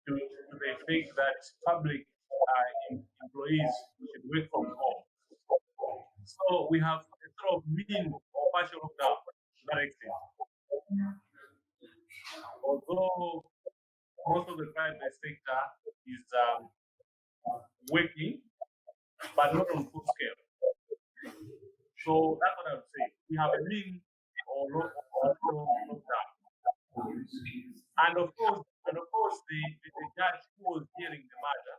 to the effect that public employees should work from home. So we have a sort of mean or partial lockdown to that extent. Although most of the private sector is working, but not on full scale. So that's what I would say. We have a mean or lockdown. And of course, the judge who was hearing the matter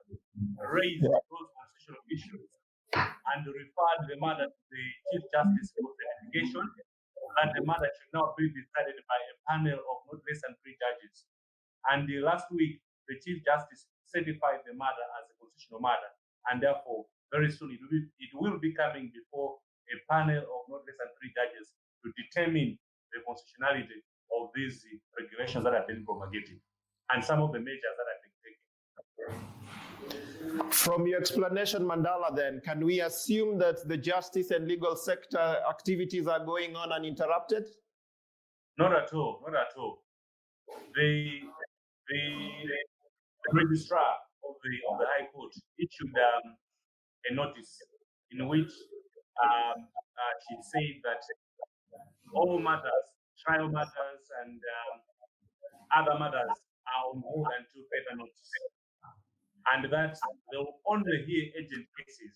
raised those constitutional issues and referred the matter to the Chief Justice for verification, and the matter should now be decided by a panel of not less than 3 judges. And last week, the Chief Justice certified the matter as a constitutional matter, and therefore, very soon it will be coming before a panel of not less than 3 judges to determine the constitutionality of these regulations that have been promulgated and some of the measures that have been taken. From your explanation, Mandala, then, can we assume that the justice and legal sector activities are going on uninterrupted? Not at all, not at all. The registrar of the High Court issued a notice in which she said that all matters, trial matters and other matters are on hold until further notice, and that they will only hear urgent cases.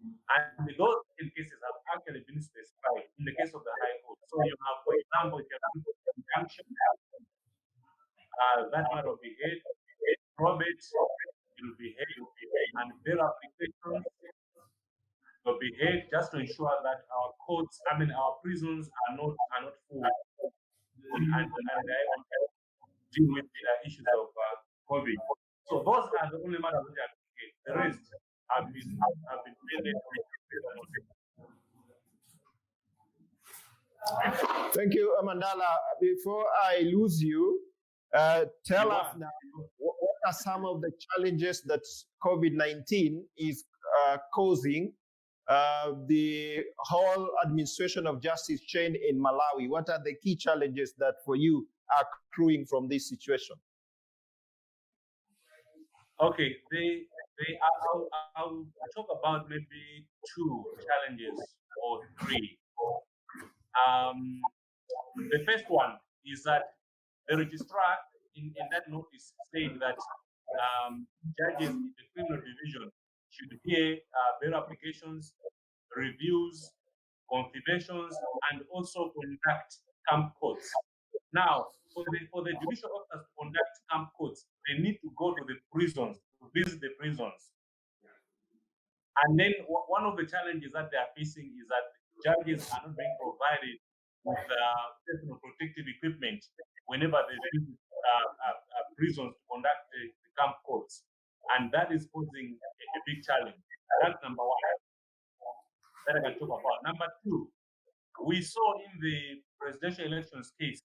And those urgent cases have actually been specified in the case of the High Court. So you have, for example, if you have injunction, that matter will be heard, probate will be heard, and bail applications, will be held just to ensure that our courts, our prisons are not full and able to deal with the issues of COVID. So those are the only matters that are complicated. The rest have been mainly. Thank you, Mandala. Before I lose you, tell us now, what are some of the challenges that COVID-19 is causing the whole administration of justice chain in Malawi? What are the key challenges that for you are accruing from this situation? Okay, I'll talk about maybe two challenges or three. The first one is that the registrar in that notice said that judges in the criminal division should hear bail applications, reviews, confirmations, and also conduct camp courts. Now, for the judicial officers to conduct camp courts, they need to go to the prisons, to visit the prisons. And then one of the challenges that they are facing is that judges are not being provided with personal protective equipment whenever they visit prisons to conduct the camp courts. And that is posing a big challenge. That's number one that I can talk about. Number two, we saw in the presidential elections case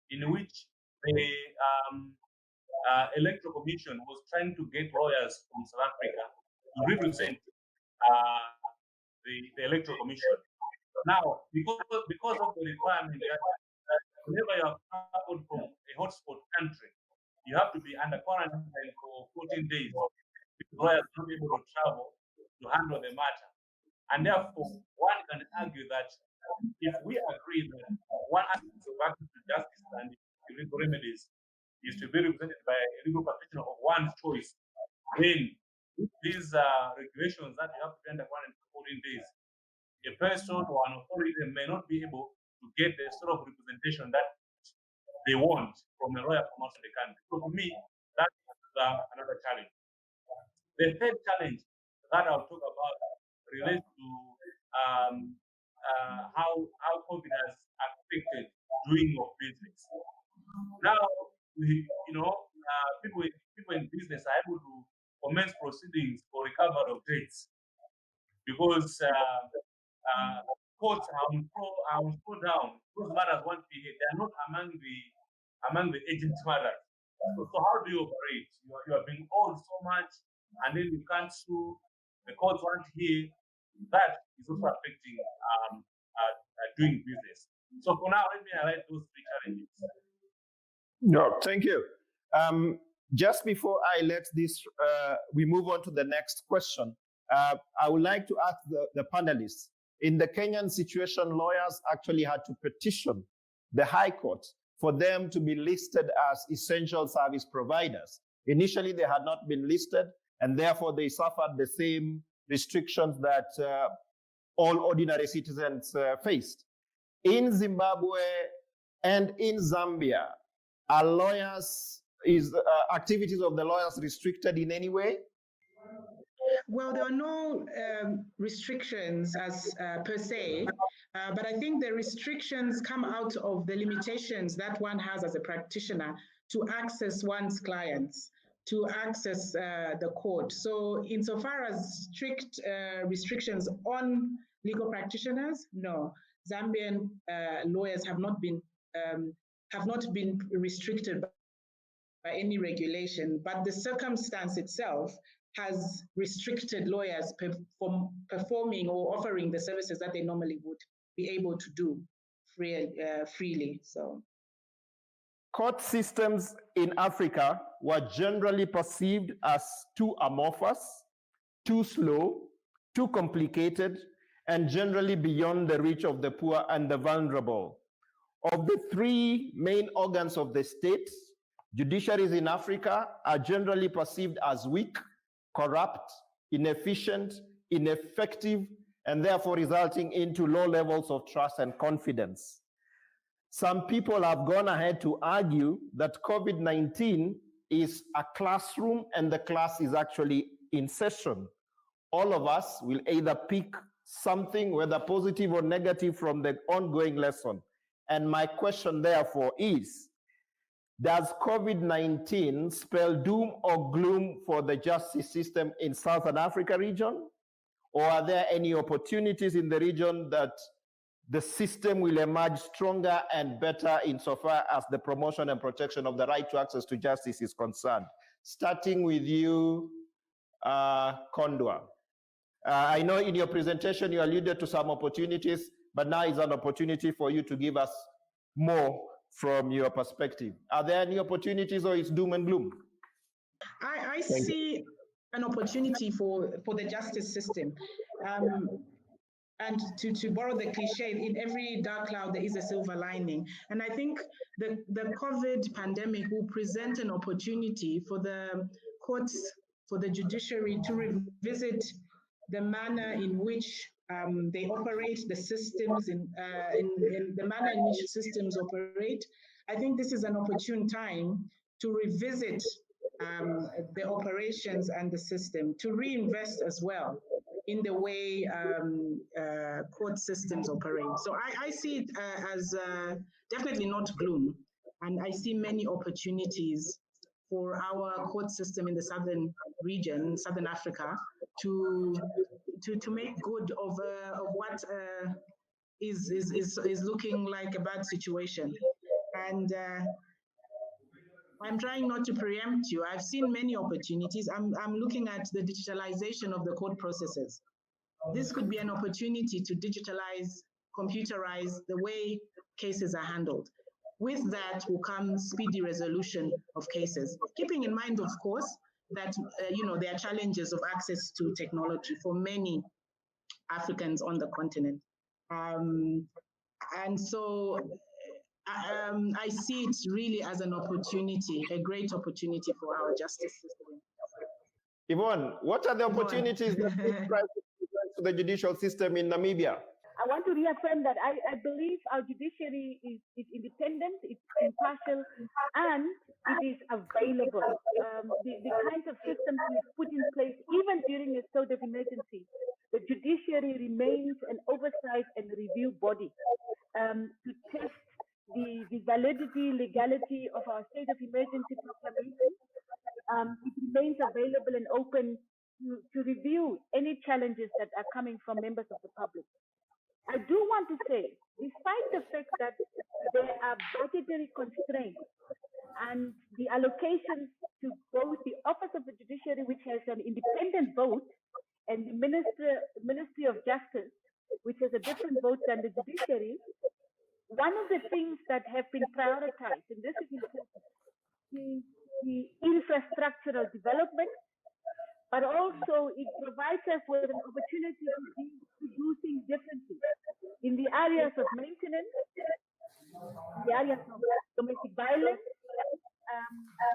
in which the electoral commission was trying to get lawyers from South Africa to represent the electoral commission. Now, because of the requirement that whenever you have traveled from a hotspot country, you have to be under quarantine for 14 days. Lawyers are not able to travel to handle the matter. And therefore, one can argue that if we agree that one aspect of access to justice and legal remedies is to be represented by a legal practitioner of one's choice, then these regulations that you have to be under quarantine for 14 days, a person or an authority may not be able to get the sort of representation that they want from a lawyer from outside the country. So to me, that's another challenge. The third challenge that I'll talk about relates to how COVID has affected doing of business. Now, people in business are able to commence proceedings for recovery of debts because courts are on slow down. Those matters won't be here. They are not among the agent matters. So how do you operate? You are being owed so much, and then you can't sue. The courts won't hear. That is also affecting doing business. So for now, let me highlight those three challenges. No, thank you. Just before I let this, we move on to the next question. I would like to ask the panelists. In the Kenyan situation, lawyers actually had to petition the High Court for them to be listed as essential service providers. Initially, they had not been listed, and therefore they suffered the same restrictions that all ordinary citizens faced. In Zimbabwe and in Zambia, are lawyers, activities of the lawyers restricted in any way? Well, there are no restrictions as per se, but I think the restrictions come out of the limitations that one has as a practitioner to access one's clients, to access the court. So insofar as strict restrictions on legal practitioners, no. Zambian lawyers have not been restricted by any regulation, but the circumstance itself has restricted lawyers from performing or offering the services that they normally would be able to do freely. So, court systems in Africa were generally perceived as too amorphous, too slow, too complicated, and generally beyond the reach of the poor and the vulnerable. Of the three main organs of the state, judiciaries in Africa are generally perceived as weak, corrupt, inefficient, ineffective, and therefore resulting into low levels of trust and confidence. Some people have gone ahead to argue that COVID-19 is a classroom and the class is actually in session. All of us will either pick something, whether positive or negative, from the ongoing lesson. And my question, therefore, is, does COVID-19 spell doom or gloom for the justice system in Southern Africa region? Or are there any opportunities in the region that the system will emerge stronger and better insofar as the promotion and protection of the right to access to justice is concerned? Starting with you, KONDWA. I know in your presentation you alluded to some opportunities, but now is an opportunity for you to give us more from your perspective. Are there any opportunities, or is doom and gloom? I see an opportunity for the justice system. And to borrow the cliche, in every dark cloud there is a silver lining. And I think the COVID pandemic will present an opportunity for the courts, for the judiciary to revisit the manner in which they operate, the systems, in the manner in which systems operate. I think this is an opportune time to revisit the operations and the system, to reinvest as well in the way court systems operate. So I see it as definitely not gloom, and I see many opportunities for our court system in the southern region, Southern Africa, to make good of what is looking like a bad situation. And I'm trying not to preempt you. I've seen many opportunities. I'm looking at the digitalization of the court processes. This could be an opportunity to digitalize, computerize the way cases are handled. With that will come speedy resolution of cases, keeping in mind, of course, that there are challenges of access to technology for many Africans on the continent. And so I see it really as an opportunity, a great opportunity for our justice system. Yvonne, what are the opportunities that to the judicial system in Namibia? I want to reaffirm that I believe our judiciary is independent, it's impartial, and it is available. The kinds of systems we've put in place, even during a state of emergency, the judiciary remains an oversight and review body to test the validity, legality of our state of emergency proclamation. It remains available and open to review any challenges that are coming from members of the public. I do want to say, despite the fact that there are budgetary constraints and the allocations to both the Office of the Judiciary, which has an independent vote, and the Ministry of Justice, which has a different vote than the judiciary, one of the things that have been prioritized, and this is important, is the infrastructural development, but also it provides us with an opportunity to do things differently in the areas of maintenance, in the areas of domestic violence,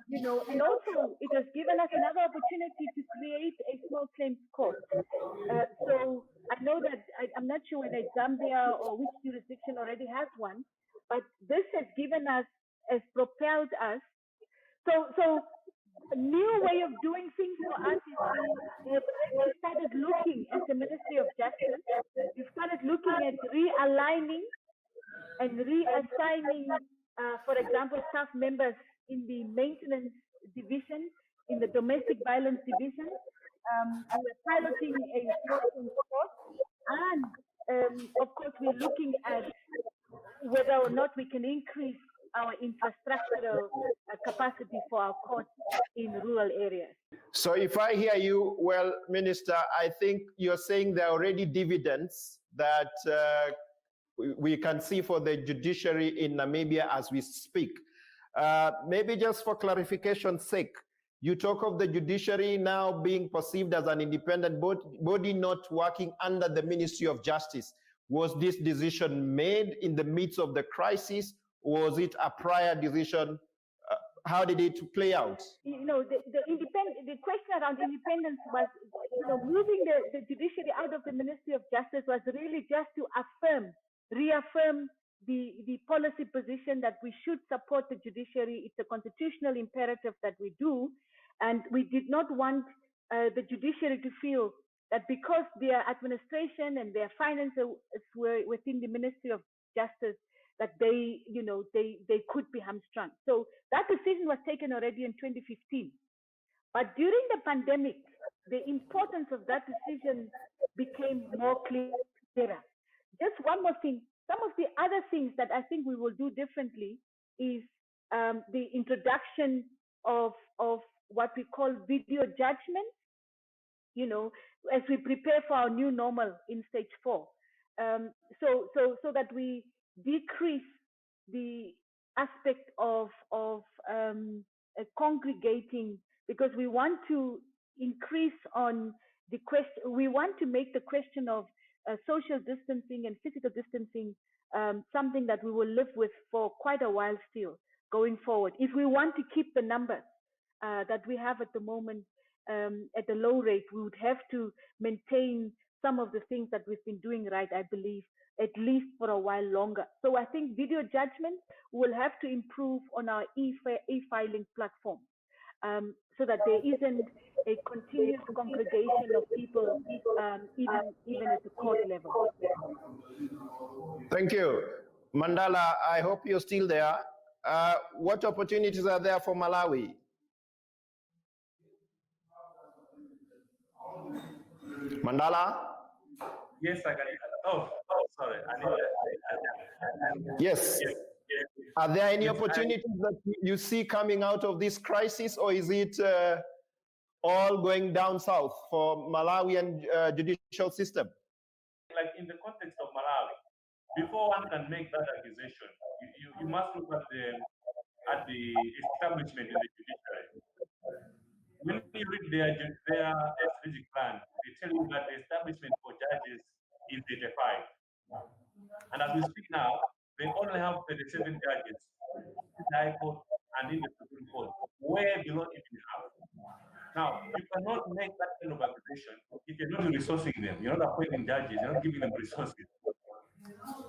and also it has given us another opportunity to create a small claims court. So I know that I'm not sure whether Zambia or which jurisdiction already has one, but this has given us, has propelled us. So a new way of doing things for us is we started looking at the Ministry of Justice. We started looking at realigning and reassigning, for example, staff members in the maintenance division, in the domestic violence division. And we're piloting a course, and of course we're looking at whether or not we can increase our infrastructural capacity for our courts in rural areas. So if I hear you well, Minister, I think you're saying there are already dividends that we can see for the judiciary in Namibia as we speak. Maybe just for clarification's sake, you talk of the judiciary now being perceived as an independent body not working under the Ministry of Justice. Was this decision made in the midst of the crisis? Was it a prior decision? How did it play out? The question around independence was, moving the judiciary out of the Ministry of Justice was really just to reaffirm the policy position that we should support the judiciary. It's a constitutional imperative that we do, and we did not want the judiciary to feel that because their administration and their finances were within the Ministry of Justice, that they could be hamstrung. So that decision was taken already in 2015. But during the pandemic, the importance of that decision became more clearer. Just one more thing. Some of the other things that I think we will do differently is the introduction of what we call video judgment, as we prepare for our new normal in stage 4. So that we decrease the aspect of congregating, because we want to increase on the question. We want to make the question of social distancing and physical distancing something that we will live with for quite a while still going forward. If we want to keep the numbers that we have at the moment at a low rate, we would have to maintain some of the things that we've been doing right, I believe, at least for a while longer. So I think video judgment will have to improve on our e-filing platform, so that there isn't a continuous congregation of people, even at the court level. Thank you. Mandala, I hope you're still there. What opportunities are there for Malawi? Mandala? Yes, I can. Oh, sorry. Yes. Are there any opportunities that you see coming out of this crisis, or is it all going down south for Malawian judicial system? Like in the context of Malawi, before one can make that accusation, you must look at the establishment in the judiciary. When you read their strategic plan, they tell you that the establishment for judges is 85. And as we speak now, they only have 37 judges in the High Court and in the Supreme Court, way below even half. Now, you cannot make that kind of accusation if you're not resourcing them. You're not appointing judges, you're not giving them resources.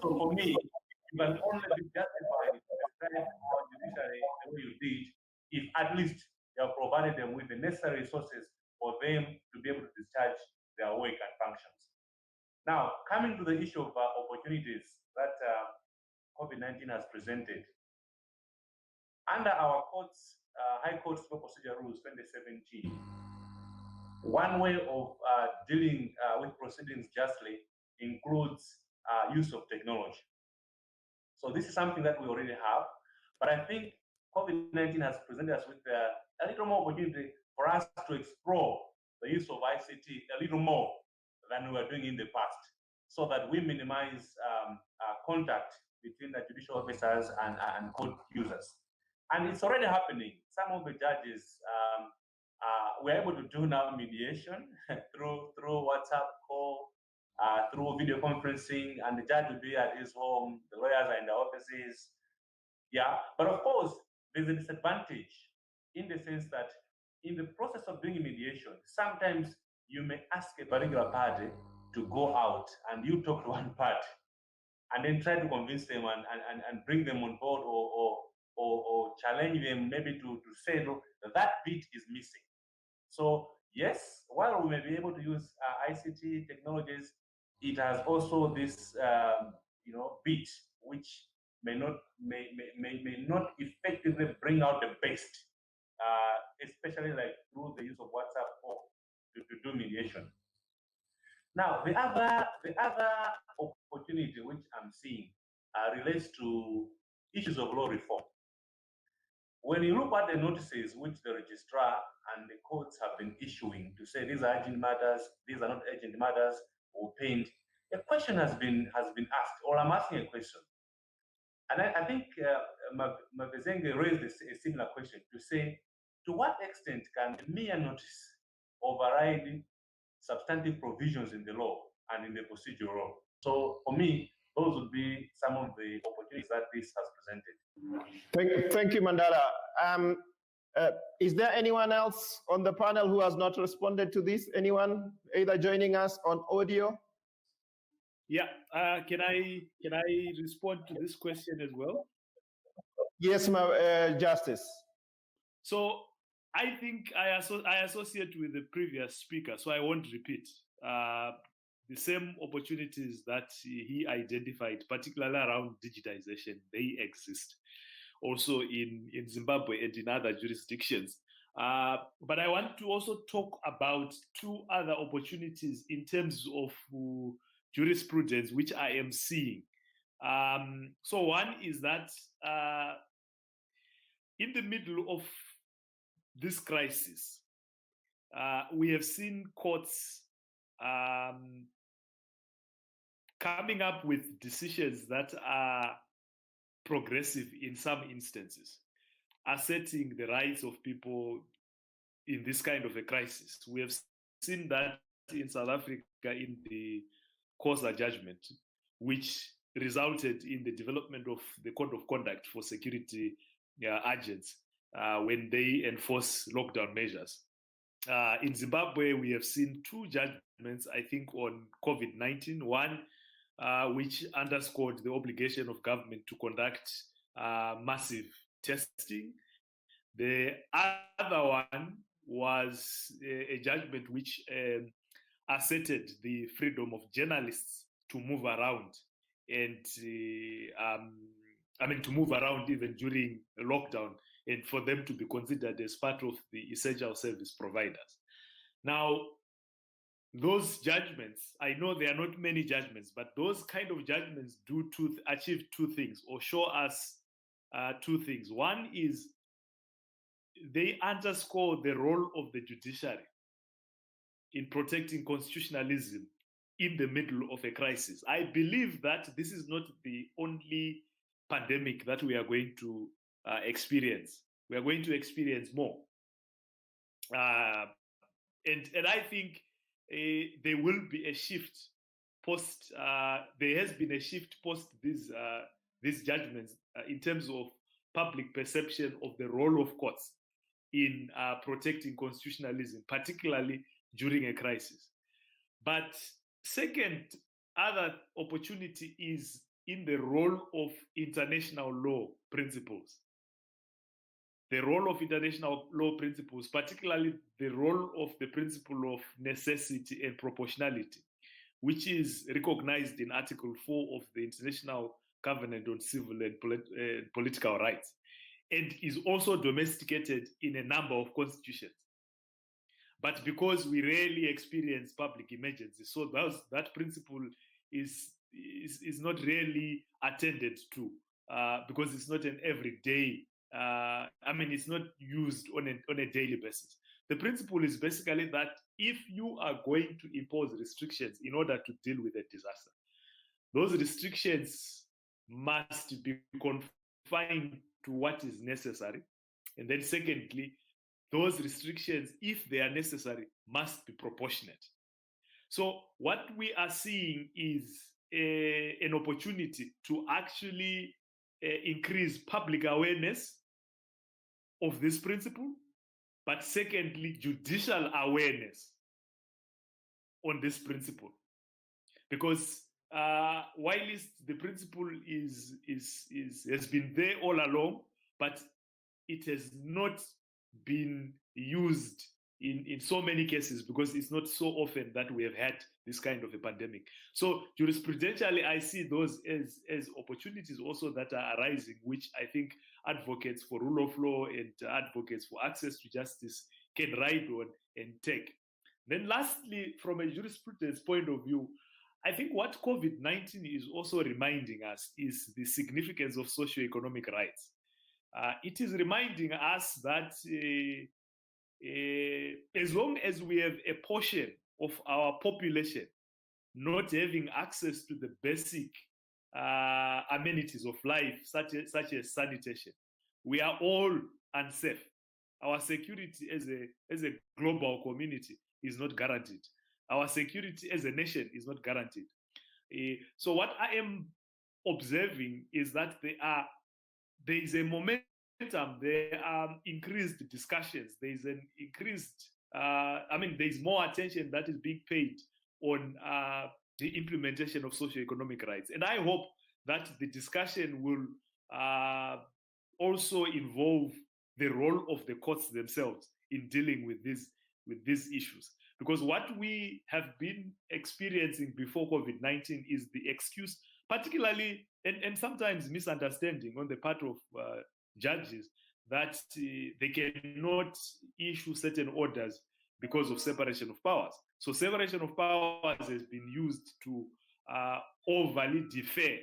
So for me, you can only be justified to describe our judiciary the way you did if at least you have provided them with the necessary resources for them to be able to discharge their work and functions. Now, coming to the issue of opportunities that COVID-19 has presented, under our courts, High Court Civil Procedure Rules 2017, one way of dealing with proceedings justly includes use of technology. So this is something that we already have, but I think COVID-19 has presented us with a little more opportunity for us to explore the use of ICT a little more than we were doing in the past, so that we minimize contact between the judicial officers and court users. And it's already happening. Some of the judges we're able to do now mediation through WhatsApp call, through video conferencing, and the judge will be at his home, the lawyers are in their offices. Yeah, but of course, there's a disadvantage in the sense that in the process of doing mediation, sometimes you may ask a particular party to go out and you talk to one party and then try to convince them and bring them on board or challenge them maybe to say, look, that bit is missing. So yes, while we may be able to use ICT technologies, it has also this bit which may not effectively bring out the best, especially like through the use of WhatsApp call to do mediation. Now, the other opportunity which I'm seeing relates to issues of law reform. When you look at the notices which the registrar and the courts have been issuing to say these are urgent matters, these are not urgent matters, or paint, a question has been asked, or I'm asking a question. And I think MAVEDZENGE raised a similar question to say, to what extent can a mere notice override substantive provisions in the law and in the procedural law? So for me, those would be some of the opportunities that this has presented. Thank you, Mandala. Is there anyone else on the panel who has not responded to this? Anyone either joining us on audio? Yeah, can I respond to this question as well? Yes, Justice. So I think I associate with the previous speaker, so I won't repeat. the same opportunities that he identified, particularly around digitization, they exist also in Zimbabwe and in other jurisdictions. But I want to also talk about two other opportunities in terms of jurisprudence, which I am seeing. So one is that in the middle of this crisis, we have seen courts coming up with decisions that are progressive in some instances, asserting the rights of people in this kind of a crisis. We have seen that in South Africa in the COSA judgment, which resulted in the development of the code of conduct for security agents when they enforce lockdown measures. In Zimbabwe, we have seen two judgments, I think, on COVID-19. One, which underscored the obligation of government to conduct massive testing. The other one was a judgment which asserted the freedom of journalists to move around and to move around even during lockdown, and for them to be considered as part of the essential service providers. Now, those judgments, I know there are not many judgments, but those kind of judgments do achieve two things, or show us two things. One is they underscore the role of the judiciary in protecting constitutionalism in the middle of a crisis. I believe that this is not the only pandemic that we are going to experience. We are going to experience more. And I think there will be a shift post, there has been a shift post these judgments in terms of public perception of the role of courts in protecting constitutionalism, particularly during a crisis. But second, other opportunity is in the role of international law principles. The role of international law principles, particularly the role of the principle of necessity and proportionality, which is recognized in Article 4 of the International Covenant on Civil and Political Rights, and is also domesticated in a number of constitutions. But because we rarely experience public emergencies, so that principle is not really attended to because it's not an everyday. It's not used on a daily basis. The principle is basically that if you are going to impose restrictions in order to deal with a disaster, those restrictions must be confined to what is necessary. And then secondly, those restrictions, if they are necessary, must be proportionate. So what we are seeing is an opportunity to actually increase public awareness of this principle, but secondly, judicial awareness on this principle. Because whilst the principle has been there all along, but it has not been used in so many cases because it's not so often that we have had this kind of a pandemic. So jurisprudentially, I see those as opportunities also that are arising, which I think advocates for rule of law and advocates for access to justice can ride on and take. Then lastly, from a jurisprudence point of view, I think what COVID-19 is also reminding us is the significance of socioeconomic rights. It is reminding us that as long as we have a portion of our population not having access to the basic amenities of life, such as sanitation, we are all unsafe. Our security as a global community is not guaranteed. Our security as a nation is not guaranteed. So what I am observing is that there is a momentum, there are increased discussions, there is an increased, there is more attention that is being paid on the implementation of socioeconomic rights. And I hope that the discussion will also involve the role of the courts themselves in dealing with these issues. Because what we have been experiencing before COVID-19 is the excuse, particularly, and sometimes misunderstanding on the part of judges, that they cannot issue certain orders because of separation of powers. So separation of powers has been used to overly defer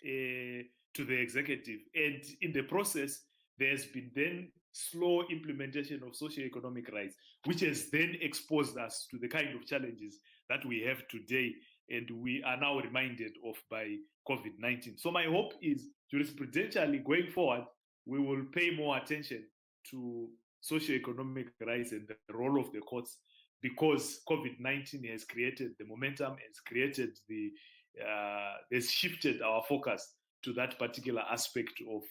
to the executive. And in the process, there's been then slow implementation of socio-economic rights, which has then exposed us to the kind of challenges that we have today and we are now reminded of by COVID-19. So my hope is jurisprudentially going forward, we will pay more attention to socio-economic rights and the role of the courts, because COVID-19 has created the momentum, has created has shifted our focus to that particular aspect of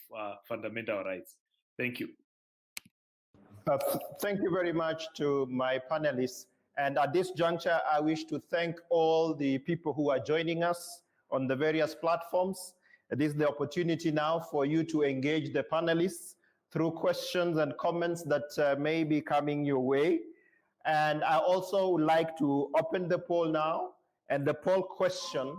fundamental rights. Thank you. Thank you very much to my panelists. And at this juncture, I wish to thank all the people who are joining us on the various platforms. This is the opportunity now for you to engage the panelists through questions and comments that may be coming your way. And I also would like to open the poll now. And the poll question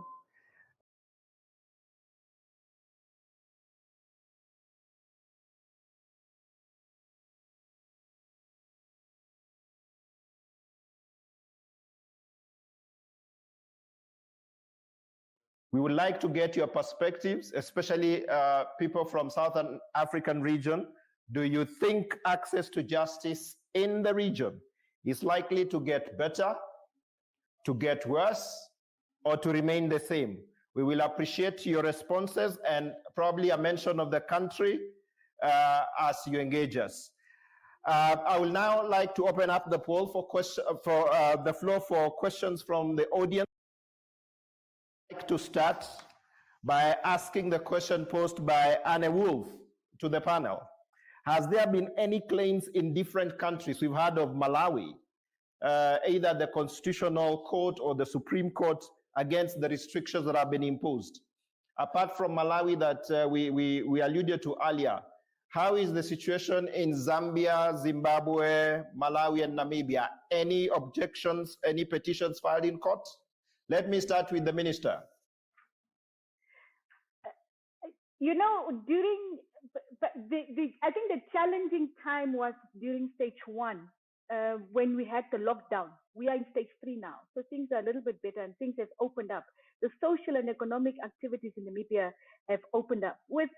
we would like to get your perspectives, especially people from Southern African region. Do you think access to justice in the region is likely to get better, to get worse, or to remain the same? We will appreciate your responses and probably a mention of the country as you engage us. I will now like to open up the poll for the floor for questions from the audience. I'd like to start by asking the question posed by Anne Wolf to the panel. Has there been any claims in different countries? We've heard of Malawi, either the Constitutional Court or the Supreme Court, against the restrictions that have been imposed. Apart from Malawi that we alluded to earlier, how is the situation in Zambia, Zimbabwe, Malawi, and Namibia? Any objections, any petitions filed in court? Let me start with the minister. You know, I think the challenging time was during stage 1, when we had the lockdown. We are in stage 3 now, so things are a little bit better and things have opened up. The social and economic activities in Namibia have opened up, with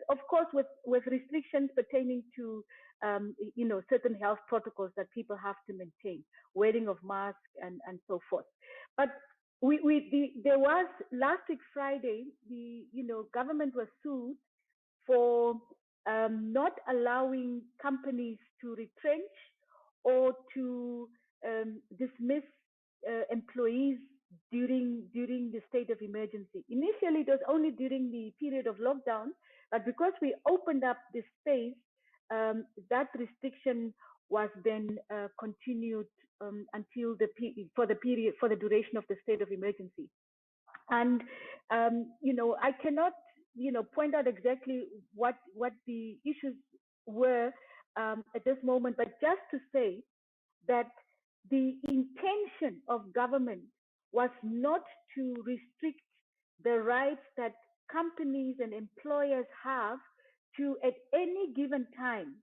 restrictions pertaining to, certain health protocols that people have to maintain, wearing of masks and so forth. But there was last week Friday, the government was sued for not allowing companies to retrench or to dismiss employees during the state of emergency. Initially, it was only during the period of lockdown, but because we opened up this space, that restriction was then continued until for the duration of the state of emergency. And I cannot point out exactly what the issues were at this moment, but just to say that the intention of government was not to restrict the rights that companies and employers have to, at any given time,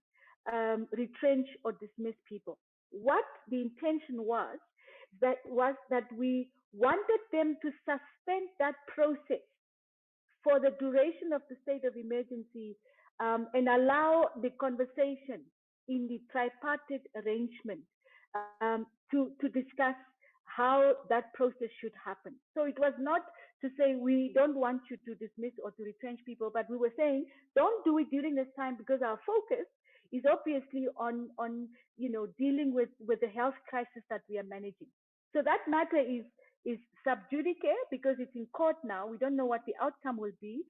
retrench or dismiss people. What the intention was that we wanted them to suspend that process for the duration of the state of emergency, and allow the conversation in the tripartite arrangement to discuss how that process should happen. So it was not to say we don't want you to dismiss or to retrench people, but we were saying don't do it during this time, because our focus is obviously on dealing with the health crisis that we are managing. So that matter is sub judice because it's in court now. We don't know what the outcome will be,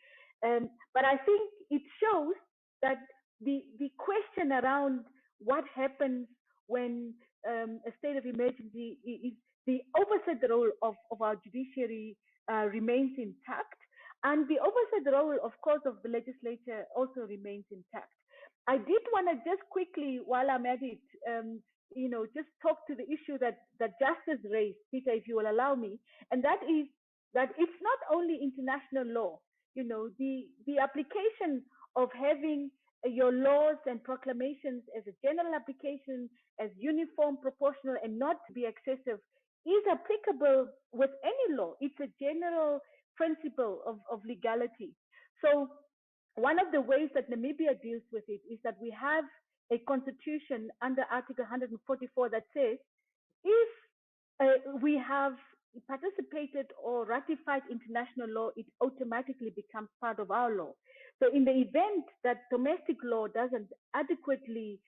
but I think it shows that the question around what happens when a state of emergency is the oversight role of our judiciary remains intact, and the oversight role, of course, of the legislature also remains intact. I did want to just quickly, while I'm at it, just talk to the issue that Justice raised, Peter, if you will allow me, and that is that it's not only international law. The application of having your laws and proclamations as a general application, as uniform, proportional, and not to be excessive, is applicable with any law. It's a general principle of legality. So one of the ways that Namibia deals with it is that we have a constitution under Article 144 that says if we have participated or ratified international law, it automatically becomes part of our law. So in the event that domestic law doesn't adequately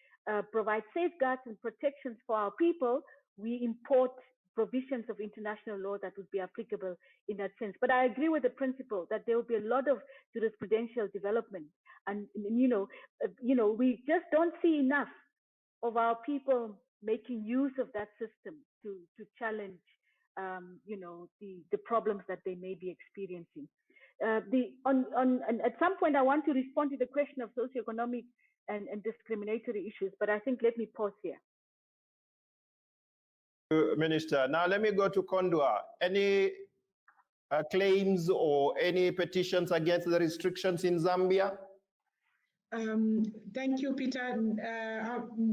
provide safeguards and protections for our people, we import provisions of international law that would be applicable in that sense. But I agree with the principle that there will be a lot of jurisprudential development, and we just don't see enough of our people making use of that system to challenge the problems that they may be experiencing. And at some point, I want to respond to the question of socioeconomic and discriminatory issues, but I think let me pause here. Minister, now let me go to KONDWA. Any claims or any petitions against the restrictions in Zambia? Thank you, Peter. I'm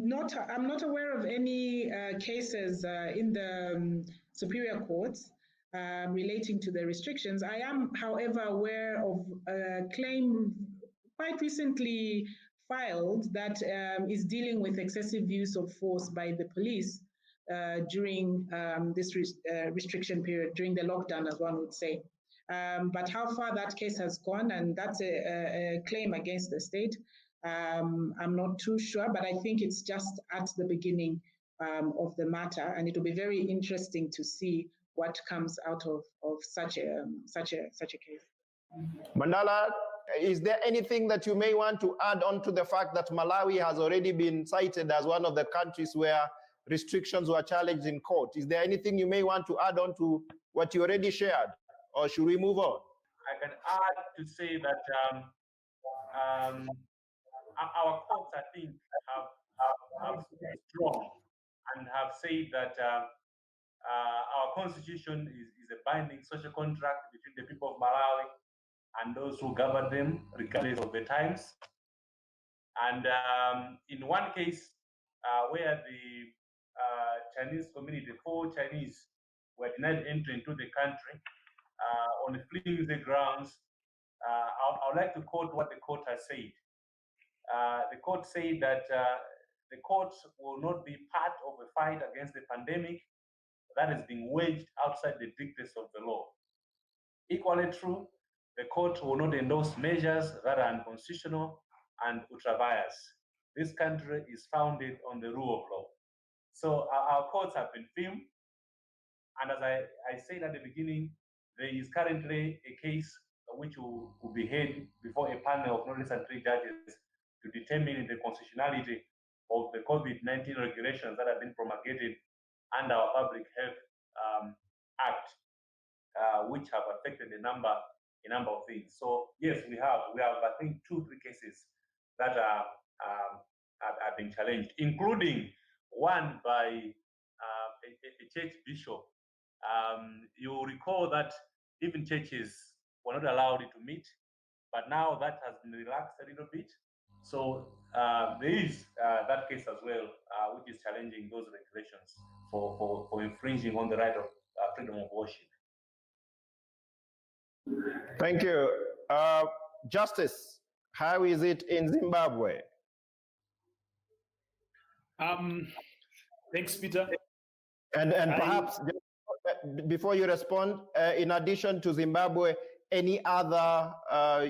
not aware of any cases in the superior courts relating to the restrictions. I am, however, aware of a claim quite recently filed that is dealing with excessive use of force by the police during this restriction period, during the lockdown, as one would say. But how far that case has gone, and that's a claim against the state, I'm not too sure, but I think it's just at the beginning of the matter, and it will be very interesting to see what comes out of such a case. Mandala, is there anything that you may want to add on to the fact that Malawi has already been cited as one of the countries where restrictions were challenged in court? Is there anything you may want to add on to what you already shared, or should we move on? I can add to say that our courts, I think, have stood strong and have said that our constitution is a binding social contract between the people of Malawi and those who govern them, regardless of the times. And in one case where the Chinese community, 4 Chinese, were denied entry into the country on flimsy grounds, I would like to quote what the court has said. The court said that the court will not be part of a fight against the pandemic that is being waged outside the dictates of the law. Equally true, the court will not endorse measures that are unconstitutional and ultra-vires. This country is founded on the rule of law. So our courts have been firm, and as I said at the beginning, there is currently a case which will be heard before a panel of no less than 3 judges to determine the constitutionality of the COVID-19 regulations that have been promulgated under our Public Health Act, which have affected a number of things. So yes, we have I think 2-3 cases that are being challenged, including one by a church bishop. You'll recall that even churches were not allowed to meet, but now that has been relaxed a little bit. So there is that case as well, which is challenging those regulations for infringing on the right of freedom of worship. Thank you. Justice, how is it in Zimbabwe? Thanks, Peter. And perhaps before you respond, in addition to Zimbabwe, any other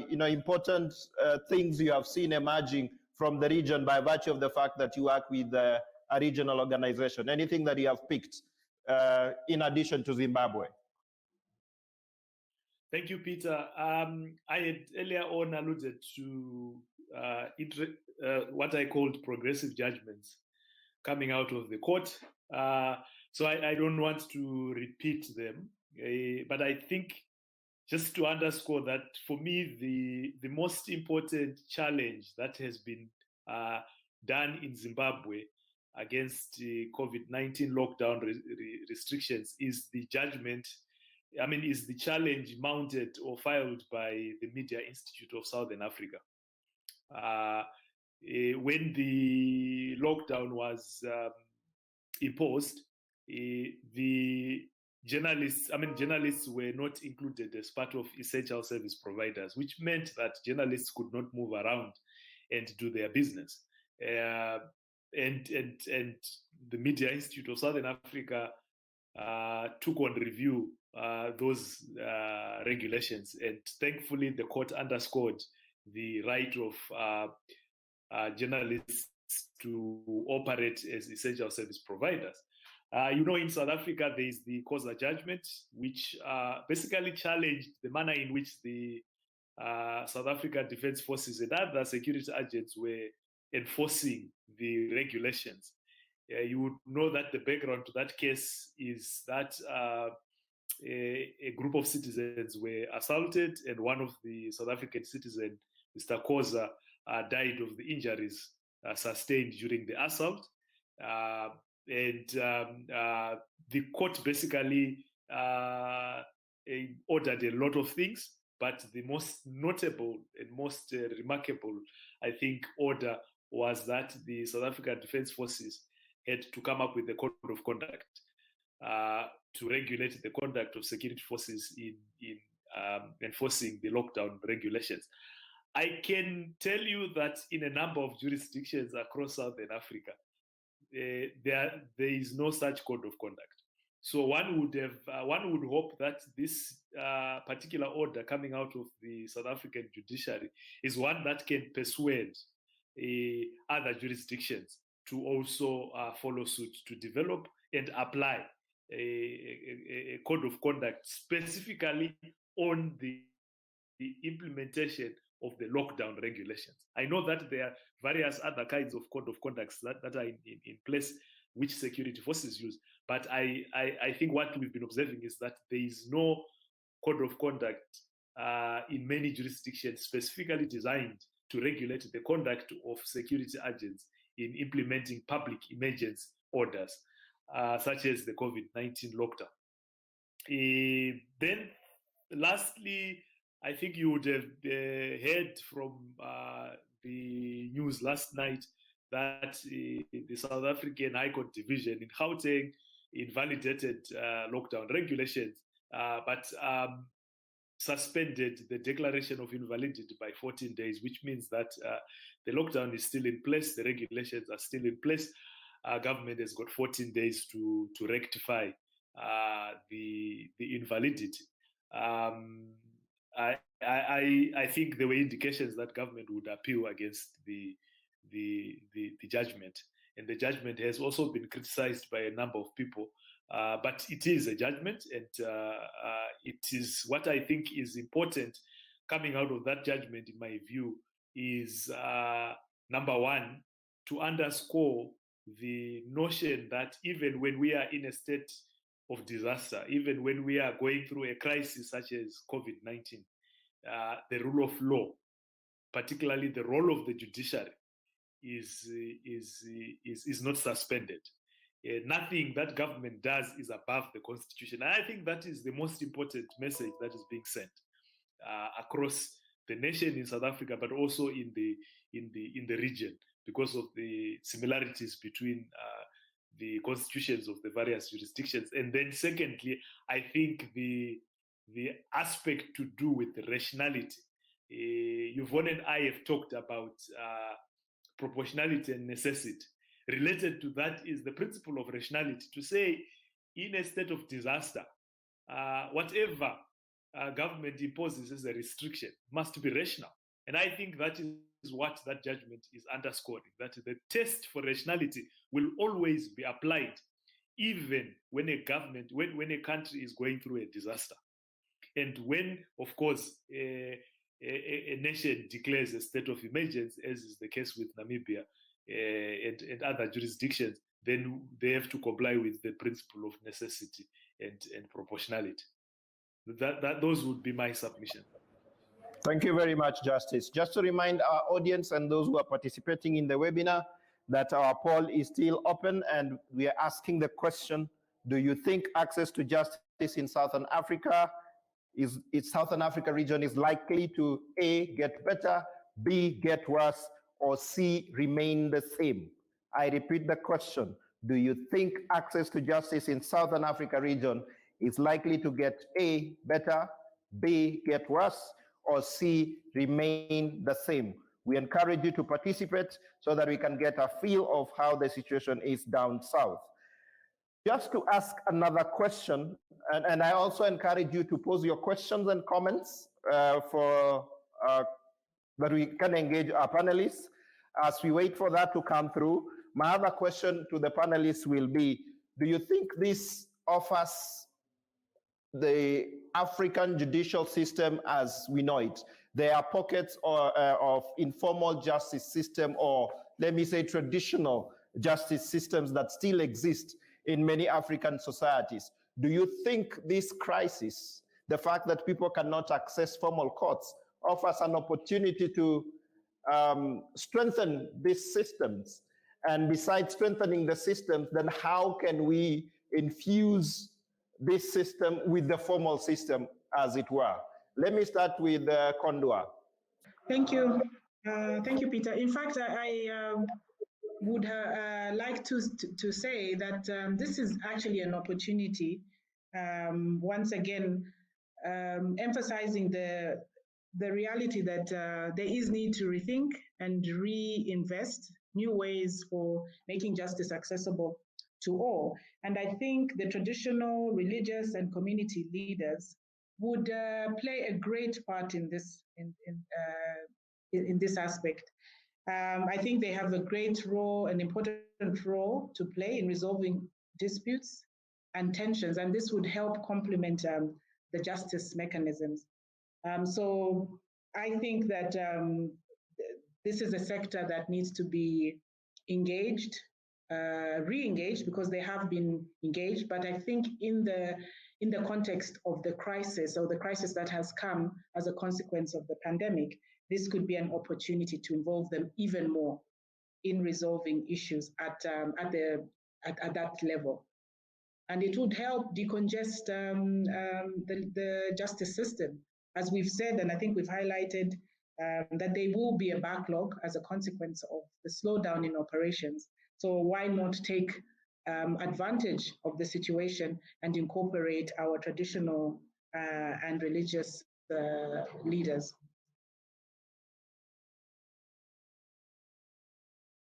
important things you have seen emerging from the region by virtue of the fact that you work with a regional organization? Anything that you have picked in addition to Zimbabwe? Thank you, Peter. I had earlier on alluded to what I called progressive judgments coming out of the court. So I don't want to repeat them, but I think just to underscore that for me, the most important challenge that has been done in Zimbabwe against COVID-19 lockdown restrictions is the judgment, is the challenge mounted or filed by the Media Institute of Southern Africa. When the lockdown was imposed, the journalists were not included as part of essential service providers, which meant that journalists could not move around and do their business. And the Media Institute of Southern Africa took on review those regulations, and thankfully the court underscored the right of journalists to operate as essential service providers. In South Africa, there is the COSA judgment, which basically challenged the manner in which the South African Defence Forces and other security agents were enforcing the regulations. You would know that the background to that case is that a group of citizens were assaulted, and one of the South African citizens, Mr. Koza, died of the injuries sustained during the assault. The court basically ordered a lot of things, but the most notable and most remarkable, I think, order was that the South African Defence Forces had to come up with a code of conduct to regulate the conduct of security forces in enforcing the lockdown regulations. I can tell you that in a number of jurisdictions across Southern Africa, there is no such code of conduct. So one would hope that this particular order coming out of the South African judiciary is one that can persuade other jurisdictions to also follow suit, to develop and apply a code of conduct specifically on the implementation of the lockdown regulations. I know that there are various other kinds of code of conducts that are in place which security forces use, but I think what we've been observing is that there is no code of conduct in many jurisdictions specifically designed to regulate the conduct of security agents in implementing public emergency orders, such as the COVID-19 lockdown. Then, lastly, I think you would have heard from the news last night that the South African High Court Division in Gauteng invalidated lockdown regulations, but suspended the declaration of invalidity by 14 days, which means that the lockdown is still in place, the regulations are still in place. Government has got 14 days to rectify the invalidity. I think there were indications that government would appeal against the judgment, and the judgment has also been criticized by a number of people. But it is a judgment, and it is what I think is important coming out of that judgment, in my view, is number one, to underscore the notion that even when we are in a state of disaster, even when we are going through a crisis such as COVID-19, the rule of law, particularly the role of the judiciary, is not suspended. Nothing that government does is above the constitution. And I think that is the most important message that is being sent across the nation in South Africa, but also in the region, because of the similarities between the constitutions of the various jurisdictions. And then secondly, I think the aspect to do with the rationality. YVONNE and I have talked about proportionality and necessity. Related to that is the principle of rationality, to say in a state of disaster, whatever government imposes as a restriction must be rational. And I think that is what that judgment is underscoring, that the test for rationality will always be applied, even when a government, when a country is going through a disaster. And when, of course, a nation declares a state of emergency, as is the case with Namibia and other jurisdictions, then they have to comply with the principle of necessity and proportionality. Those would be my submission. Thank you very much, Justice. Just to remind our audience and those who are participating in the webinar that our poll is still open, and we are asking the question, do you think access to justice in Southern Africa Southern Africa region is likely to A, get better, B, get worse, or C, remain the same? I repeat the question. Do you think access to justice in Southern Africa region is likely to get A, better, B, get worse, or C, remain the same? We encourage you to participate so that we can get a feel of how the situation is down south. Just to ask another question, and I also encourage you to pose your questions and comments that we can engage our panelists. As we wait for that to come through, my other question to the panelists will be, do you think this offers the African judicial system as we know it? There are pockets of informal justice system, or let me say traditional justice systems that still exist in many African societies. Do you think this crisis, the fact that people cannot access formal courts, offers an opportunity to strengthen these systems? And besides strengthening the systems, then how can we infuse this system with the formal system, as it were? Let me start with KONDWA. Thank you. Thank you, Peter. In fact, I would like to say that this is actually an opportunity, once again, emphasizing the reality that there is need to rethink and reinvest new ways for making justice accessible to all. And I think the traditional religious and community leaders would play a great part in this in this aspect. I think they have a great role, an important role to play in resolving disputes and tensions, and this would help complement the justice mechanisms. So I think that this is a sector that needs to be engaged, re-engaged, because they have been engaged, but I think in the context of the crisis, or the crisis that has come as a consequence of the pandemic, this could be an opportunity to involve them even more in resolving issues at that level. And it would help decongest the justice system. As we've said, and I think we've highlighted, that there will be a backlog as a consequence of the slowdown in operations. So why not take advantage of the situation and incorporate our traditional and religious leaders?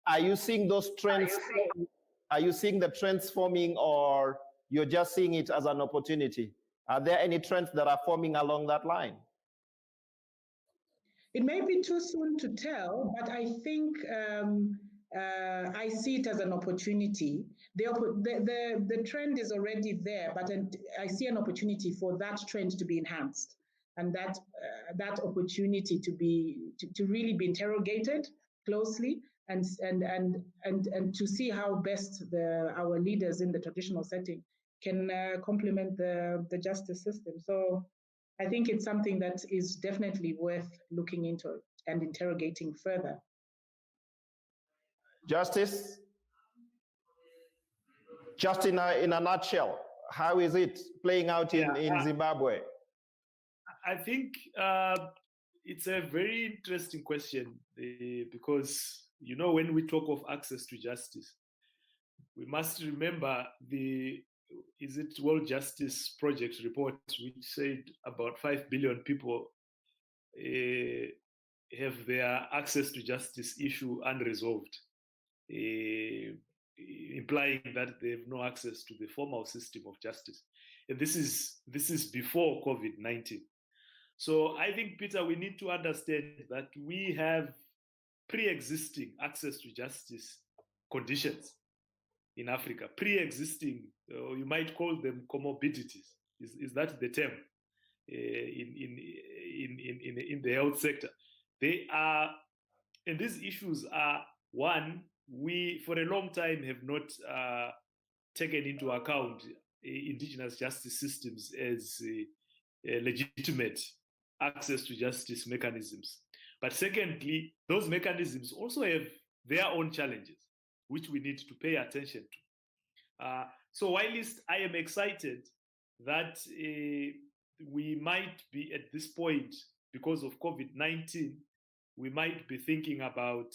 Are you seeing those trends? Are you seeing the trends forming, or you're just seeing it as an opportunity? Are there any trends that are forming along that line? It may be too soon to tell, but I think I see it as an opportunity. The trend is already there, but I see an opportunity for that trend to be enhanced, and that opportunity to really be interrogated closely, and to see how best our leaders in the traditional setting can complement the justice system. So I think it's something that is definitely worth looking into and interrogating further. Justice, just in a nutshell, how is it playing out in Zimbabwe? I think it's a very interesting question, because, you know, when we talk of access to justice, we must remember World Justice Project report, which said about 5 billion people have their access to justice issue unresolved, implying that they have no access to the formal system of justice. And this is before COVID-19. So I think, Peter, we need to understand that we have pre-existing access to justice conditions in Africa, pre-existing, you might call them comorbidities. Is that the term in the health sector? They are, and these issues are, one, we for a long time have not taken into account indigenous justice systems as legitimate access to justice mechanisms. But secondly, those mechanisms also have their own challenges. which we need to pay attention to. So whilst I am excited that we might be at this point, because of COVID-19, we might be thinking about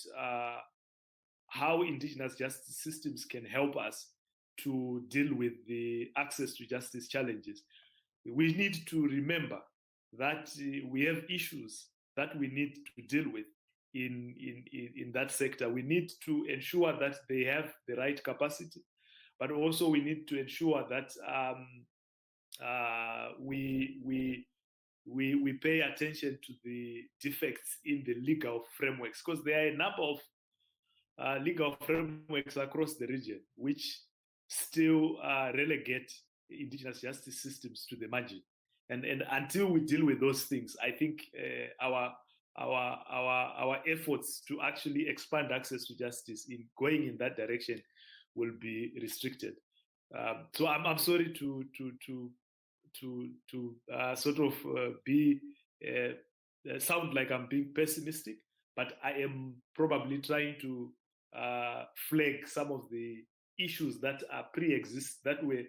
how indigenous justice systems can help us to deal with the access to justice challenges. We need to remember that we have issues that we need to deal with in that sector. We need to ensure that they have the right capacity, but also we need to ensure that we pay attention to the defects in the legal frameworks, because there are a number of legal frameworks across the region which still relegate indigenous justice systems to the margin. And until we deal with those things, I think our efforts to actually expand access to justice in going in that direction will be restricted. So I'm sorry to sort of be sound like I'm being pessimistic, but I am probably trying to flag some of the issues that are that were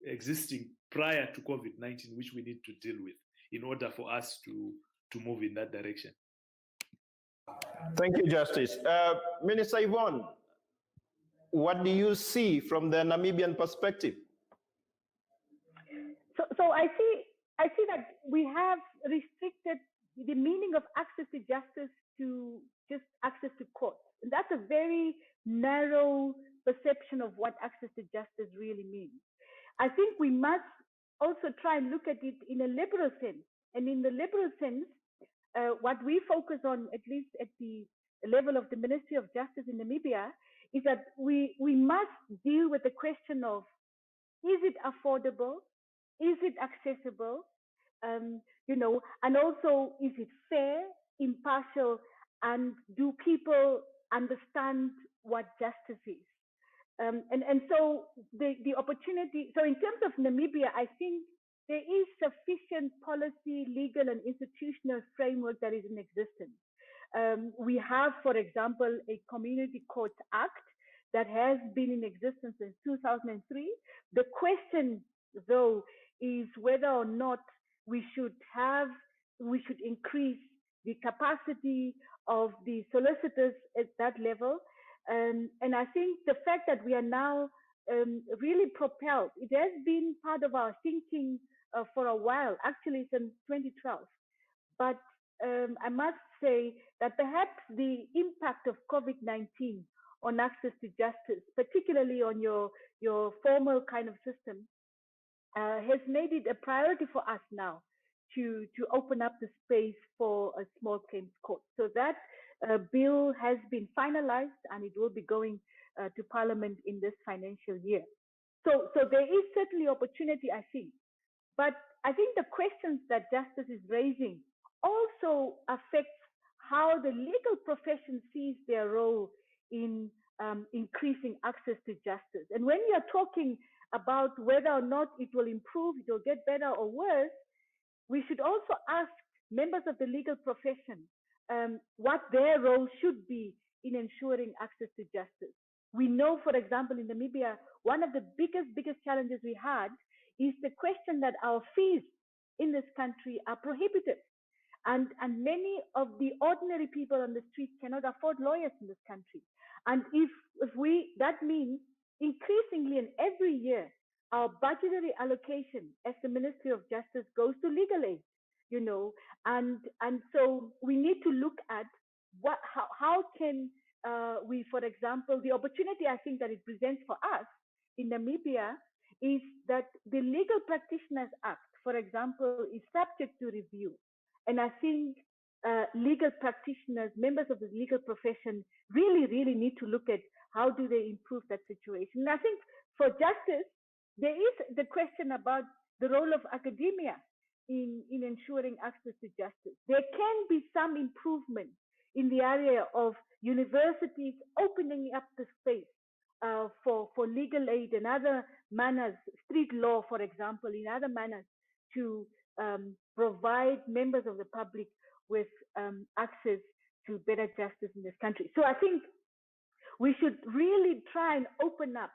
existing prior to COVID-19, which we need to deal with in order for us to move in that direction. Thank you, Justice. Minister YVONNE, what do you see from the Namibian perspective? So I see that we have restricted the meaning of access to justice to just access to courts. And that's a very narrow perception of what access to justice really means. I think we must also try and look at it in a liberal sense. And in the liberal sense, what we focus on, at least at the level of the Ministry of Justice in Namibia, is that we must deal with the question of, is it affordable? Is it accessible? And also, is it fair, impartial, and do people understand what justice is? And so the opportunity, so in terms of Namibia, I think there is sufficient policy, legal, and institutional framework that is in existence. We have, for example, a Community Courts Act that has been in existence since 2003. The question, though, is whether or not we should increase the capacity of the solicitors at that level. And I think the fact that we are now really propelled, it has been part of our thinking for a while, actually since 2012. But I must say that perhaps the impact of COVID-19 on access to justice, particularly on your formal kind of system, has made it a priority for us now to open up the space for a small claims court. So that bill has been finalized and it will be going to Parliament in this financial year. So there is certainly opportunity, I think. But I think the questions that justice is raising also affects how the legal profession sees their role in increasing access to justice. And when you're talking about whether or not it will improve, it will get better or worse, we should also ask members of the legal profession what their role should be in ensuring access to justice. We know, for example, in Namibia, one of the biggest challenges we had is the question that our fees in this country are prohibitive. And many of the ordinary people on the street cannot afford lawyers in this country. And that means increasingly and every year, our budgetary allocation as the Ministry of Justice goes to legal aid, and so we need to look at how can we, for example, the opportunity I think that it presents for us in Namibia is that the Legal Practitioners Act, for example, is subject to review. And I think legal practitioners, members of the legal profession really need to look at how do they improve that situation. And I think for justice, there is the question about the role of academia in ensuring access to justice. There can be some improvement in the area of universities opening up the space for legal aid and other manners, street law, for example, in other manners to provide members of the public with access to better justice in this country. So I think we should really try and open up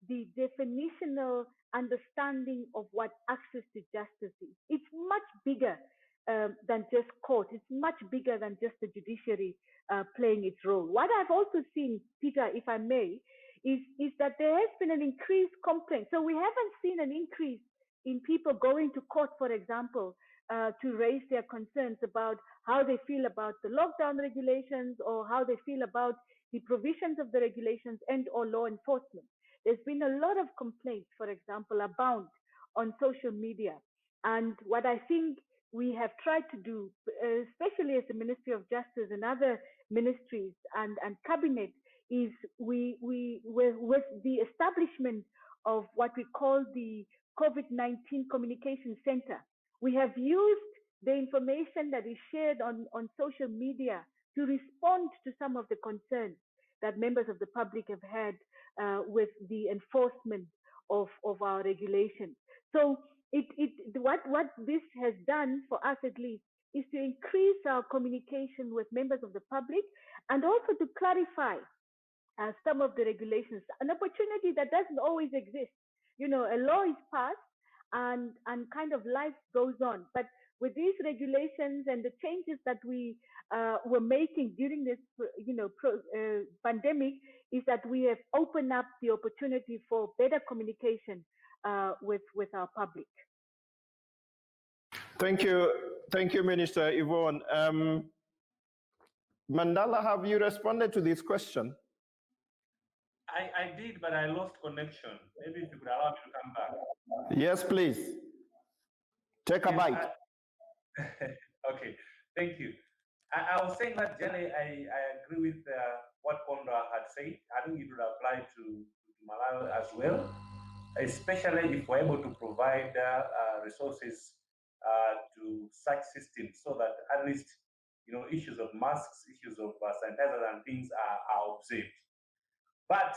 the definitional understanding of what access to justice is. It's much bigger than just court. It's much bigger than just the judiciary playing its role. What I've also seen, Peter, if I may, is that there has been an increased complaint. So we haven't seen an increase in people going to court, for example, to raise their concerns about how they feel about the lockdown regulations or how they feel about the provisions of the regulations and or law enforcement. There's been a lot of complaints, for example, abound on social media. And what I think we have tried to do, especially as the Ministry of Justice and other ministries and cabinet, is with the establishment of what we call the COVID-19 Communication Center. We have used the information that is shared on social media to respond to some of the concerns that members of the public have had with the enforcement of our regulations. So what this has done for us, at least, is to increase our communication with members of the public and also to clarify some of the regulations, an opportunity that doesn't always exist. You know, a law is passed and kind of life goes on. But with these regulations and the changes that we were making during this, pandemic, is that we have opened up the opportunity for better communication with our public. Thank you, Minister Yvonne. Mandala, have you responded to this question? I did, but I lost connection. Maybe if you could allow me to come back. Yes, please. Take a bite. Okay, thank you. I was saying that, Jenny, I agree with what KONDWA had said. I think it would apply to Malawi as well, especially if we're able to provide resources to such systems so that at least, issues of masks, issues of sanitizers and things are observed. But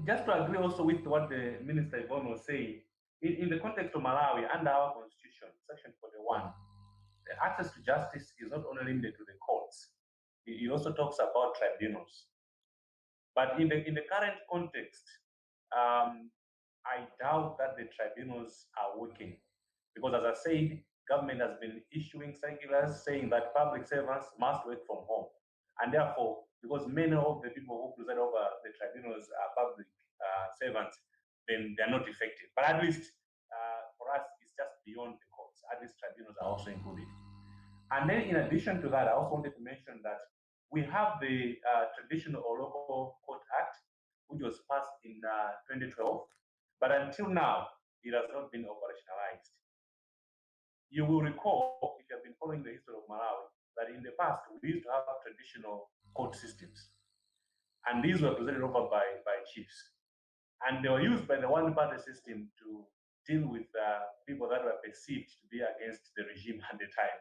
just to agree also with what the Minister Yvonne was saying, in the context of Malawi, under our constitution, section 41, the access to justice is not only limited to the courts. It also talks about tribunals. But in the current context, I doubt that the tribunals are working, because as I said, government has been issuing circulars saying that public servants must work from home. And therefore, because many of the people who preside over the tribunals are public servants, then they're not effective. But at least for us, it's just beyond the courts. At least tribunals are also included. And then in addition to that, I also wanted to mention that we have the Traditional or Local Court Act, which was passed in 2012. But until now, it has not been operationalized. You will recall, if you have been following the history of Malawi, that in the past, we used to have traditional court systems. And these were presided over by chiefs. And they were used by the one-party system to deal with people that were perceived to be against the regime at the time.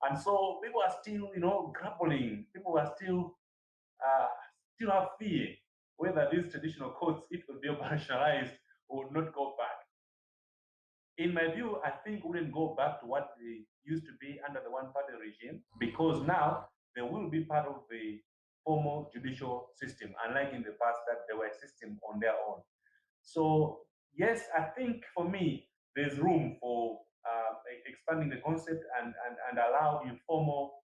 And so people are still, grappling. People are still have fear whether these traditional courts, if it will be operationalized, would not go back. In my view, I think we wouldn't go back to what they used to be under the one-party regime, because now they will be part of the formal judicial system, unlike in the past that they were a system on their own. So yes, I think for me, there's room for expanding the concept and allow informal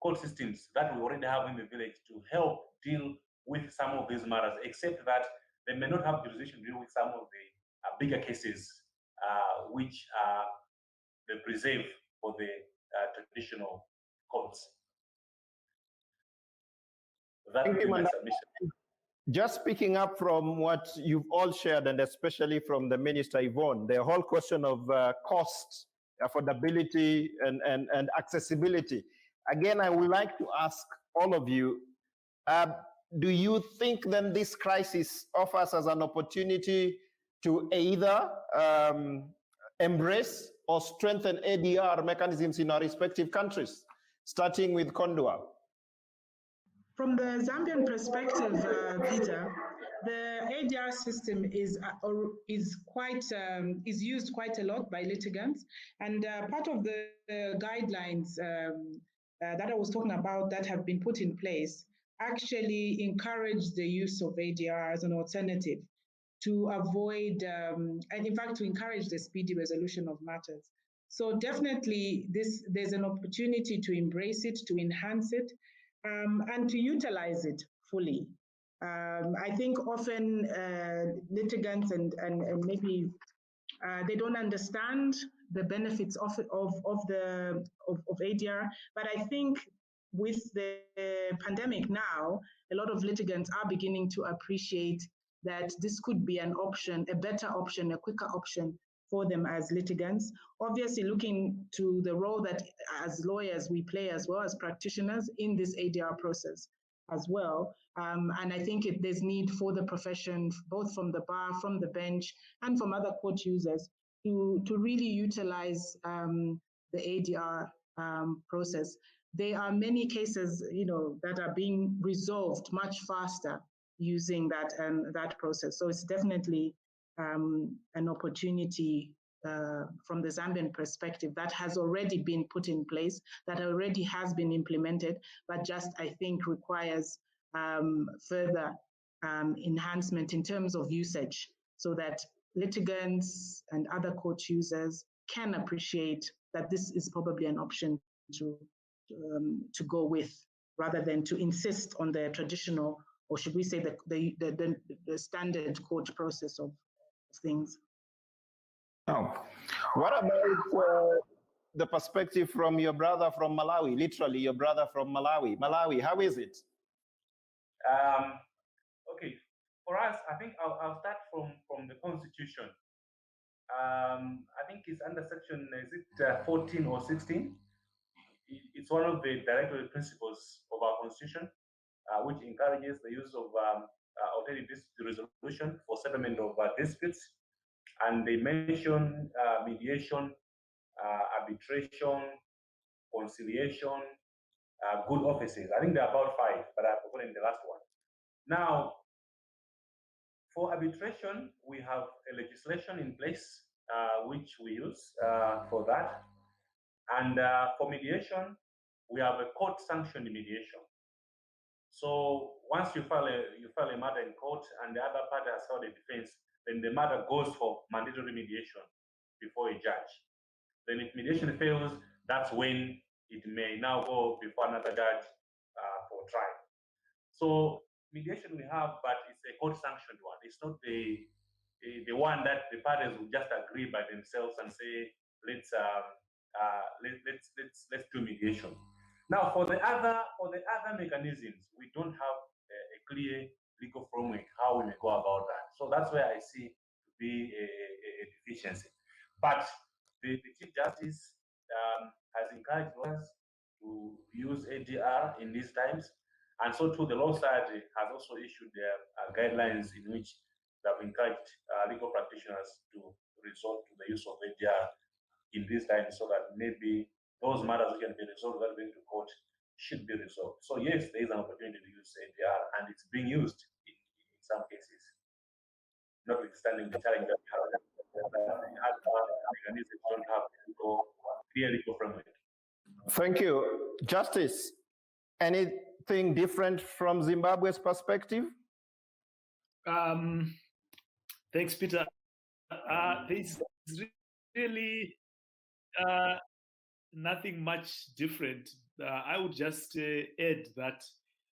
court systems that we already have in the village to help deal with some of these matters, except that they may not have jurisdiction to deal with some of the bigger cases, which they preserve for the traditional courts. That would be my submission. Just picking up from what you've all shared, and especially from the Minister Yvonne, the whole question of cost, affordability, and accessibility. Again, I would like to ask all of you, do you think then this crisis offers us an opportunity to either embrace or strengthen ADR mechanisms in our respective countries, starting with KONDWA? From the Zambian perspective, Peter, the ADR system is used quite a lot by litigants, and part of the guidelines that I was talking about that have been put in place actually encourage the use of ADR as an alternative to avoid, and in fact, to encourage the speedy resolution of matters. So definitely there's an opportunity to embrace it, to enhance it, and to utilize it fully. I think often litigants and maybe they don't understand the benefits of ADR, but I think with the pandemic now, a lot of litigants are beginning to appreciate that this could be an option, a better option, a quicker option for them as litigants. Obviously, looking to the role that as lawyers we play as well as practitioners in this ADR process as well. And I think there's need for the profession, both from the bar, from the bench, and from other court users to really utilize the ADR process. There are many cases, that are being resolved much faster using that process. So it's definitely an opportunity from the Zambian perspective that has already been put in place, that already has been implemented, but just I think requires further enhancement in terms of usage so that litigants and other court users can appreciate that this is probably an option to go with, rather than to insist on the traditional, or should we say the standard court process of things. Oh. What about the perspective from your brother from Malawi, literally your brother from Malawi? Malawi, how is it? Okay, for us, I think I'll start from the Constitution. I think it's under section, is it 14 or 16? It's one of the directory principles of our Constitution, which encourages the use of alternative dispute resolution for settlement of disputes. And they mention mediation, arbitration, conciliation, good offices. I think there are about 5, but I've forgotten the last one. Now, for arbitration, we have a legislation in place which we use for that. And for mediation, we have a court-sanctioned mediation. So once you file a matter in court and the other party has filed a defense, then the matter goes for mandatory mediation before a judge. Then if mediation fails, that's when it may now go before another judge for trial. So mediation we have, but it's a court-sanctioned one. It's not the one that the parties will just agree by themselves and say, let's do mediation. Now, for the other mechanisms, we don't have a clear legal framework how we may go about that. So that's where I see to be a deficiency. But the Chief Justice has encouraged us to use ADR in these times, and so too the Law Society has also issued their guidelines in which they have encouraged legal practitioners to resort to the use of ADR in these times, so that maybe those matters which can be resolved without going to court should be resolved. So yes, there is an opportunity to use ADR, and it's being used in some cases, notwithstanding the challenge that we have. Mechanisms don't have clear legal framework. Thank you. Justice, anything different from Zimbabwe's perspective? Thanks, Peter. There's really nothing much different. I would just add that,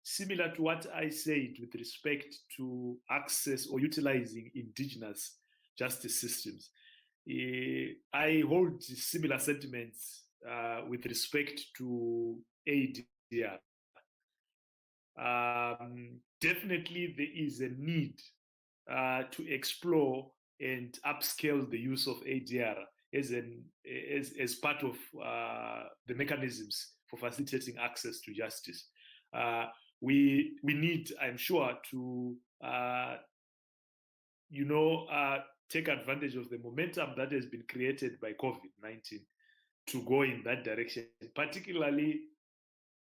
similar to what I said with respect to access or utilizing indigenous justice systems, I hold similar sentiments with respect to ADR. Definitely there is a need to explore and upscale the use of ADR as part of the mechanisms for facilitating access to justice. We need, I'm sure, to take advantage of the momentum that has been created by COVID-19 to go in that direction. Particularly,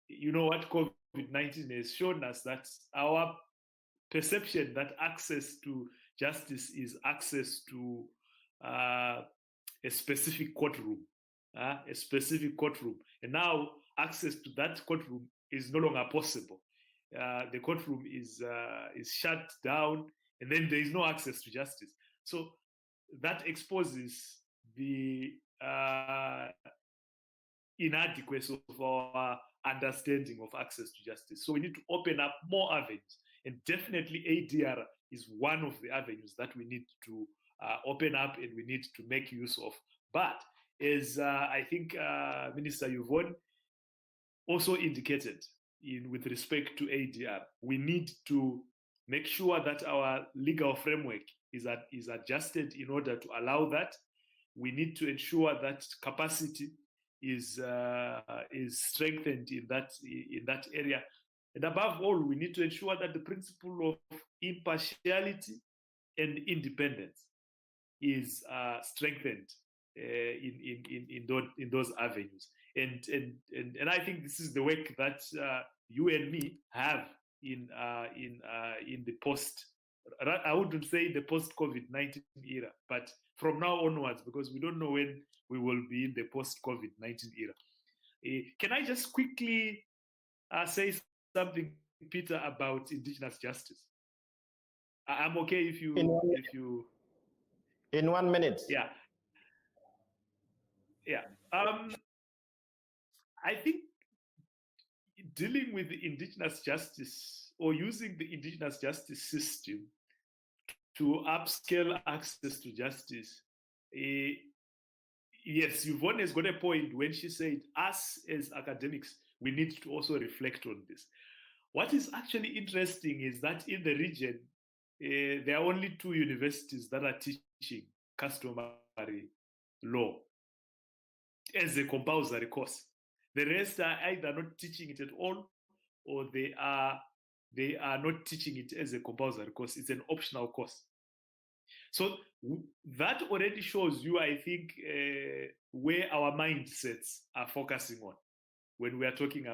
what COVID-19 has shown us, that our perception that access to justice is access to a specific courtroom, And now access to that courtroom is no longer possible. The courtroom is shut down, and then there is no access to justice. So that exposes the inadequacy of our understanding of access to justice. So we need to open up more avenues, and definitely ADR is one of the avenues that we need to open up and we need to make use of. But as I think Minister YVONNE also indicated with respect to ADR, we need to make sure that our legal framework is adjusted in order to allow that. We need to ensure that capacity is strengthened in that area, and above all, we need to ensure that the principle of impartiality and independence is strengthened in those avenues. And I think this is the work that you and me have in the post. I wouldn't say the post-COVID-19 era, but from now onwards, because we don't know when we will be in the post-COVID-19 era. Can I just quickly say something, Peter, about indigenous justice? I'm okay if you in 1 minute. Yeah. I think dealing with the indigenous justice or using the indigenous justice system to upscale access to justice, yes, YVONNE has got a point when she said, us as academics, we need to also reflect on this. What is actually interesting is that in the region, there are only 2 universities that are teaching customary law as a compulsory course. The rest are either not teaching it at all, or they are not teaching it as a compulsory course. It's an optional course. So that already shows you, I think, where our mindsets are focusing on when we are thinking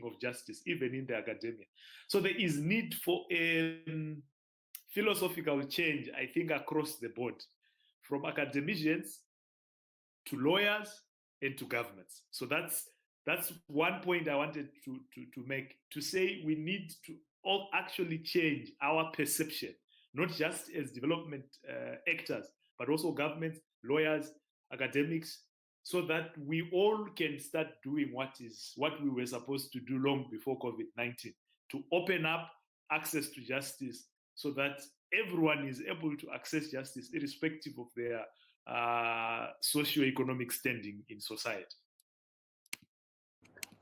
of justice, even in the academia. So there is need for a philosophical change, I think, across the board, from academicians to lawyers and to governments. So that's one point I wanted to make, to say we need to all actually change our perception, not just as development actors, but also governments, lawyers, academics, so that we all can start doing what we were supposed to do long before COVID-19, to open up access to justice so that everyone is able to access justice irrespective of their socio-economic standing in society.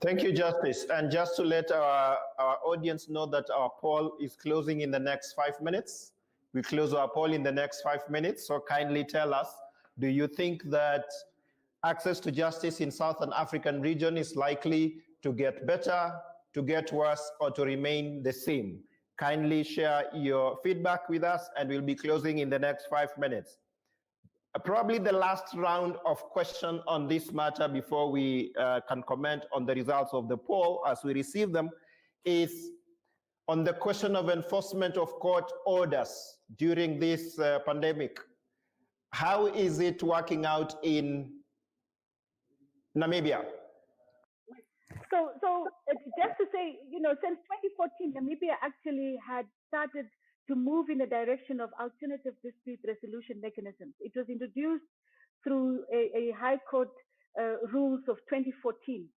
Thank you, Justice. And just to let our audience know that our poll is closing in the next 5 minutes. We close our poll in the next 5 minutes. So kindly tell us, do you think that access to justice in Southern African region is likely to get better, to get worse, or to remain the same? Kindly share your feedback with us, and we'll be closing in the next 5 minutes. Probably the last round of questions on this matter before we can comment on the results of the poll as we receive them is on the question of enforcement of court orders during this pandemic. How is it working out in Namibia? So just to say, since 2014, Namibia actually had started to move in the direction of alternative dispute resolution mechanisms. It was introduced through a High Court rules of 2014.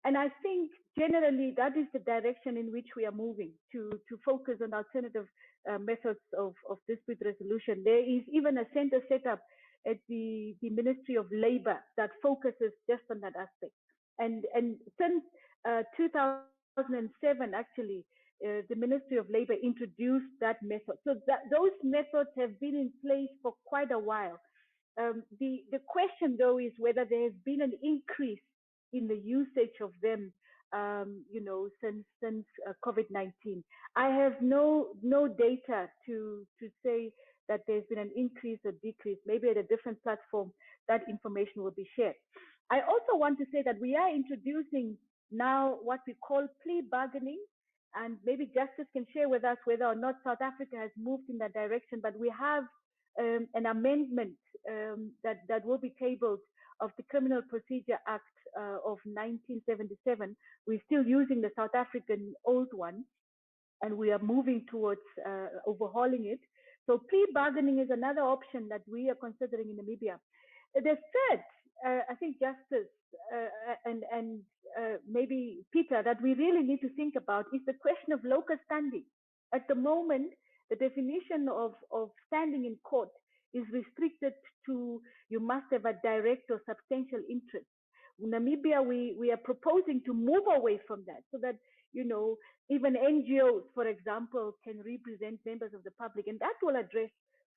And I think generally that is the direction in which we are moving, to focus on alternative methods of dispute resolution. There is even a center set up at the Ministry of Labor that focuses just on that aspect. And since 2007, actually, the Ministry of Labor introduced that method. So those methods have been in place for quite a while. The question, though, is whether there has been an increase in the usage of them, since COVID-19. I have no data to say that there's been an increase or decrease. Maybe at a different platform, that information will be shared. I also want to say that we are introducing now what we call plea bargaining, and maybe Justice can share with us whether or not South Africa has moved in that direction, but we have an amendment that will be tabled of the Criminal Procedure Act of 1977. We're still using the South African old one, and we are moving towards overhauling it. So plea bargaining is another option that we are considering in Namibia. The third, I think, Justice and maybe Peter, that we really need to think about is the question of local standing. At the moment, the definition of standing in court is restricted to you must have a direct or substantial interest. In Namibia, we are proposing to move away from that so that, you know, even NGOs, for example, can represent members of the public, and that will address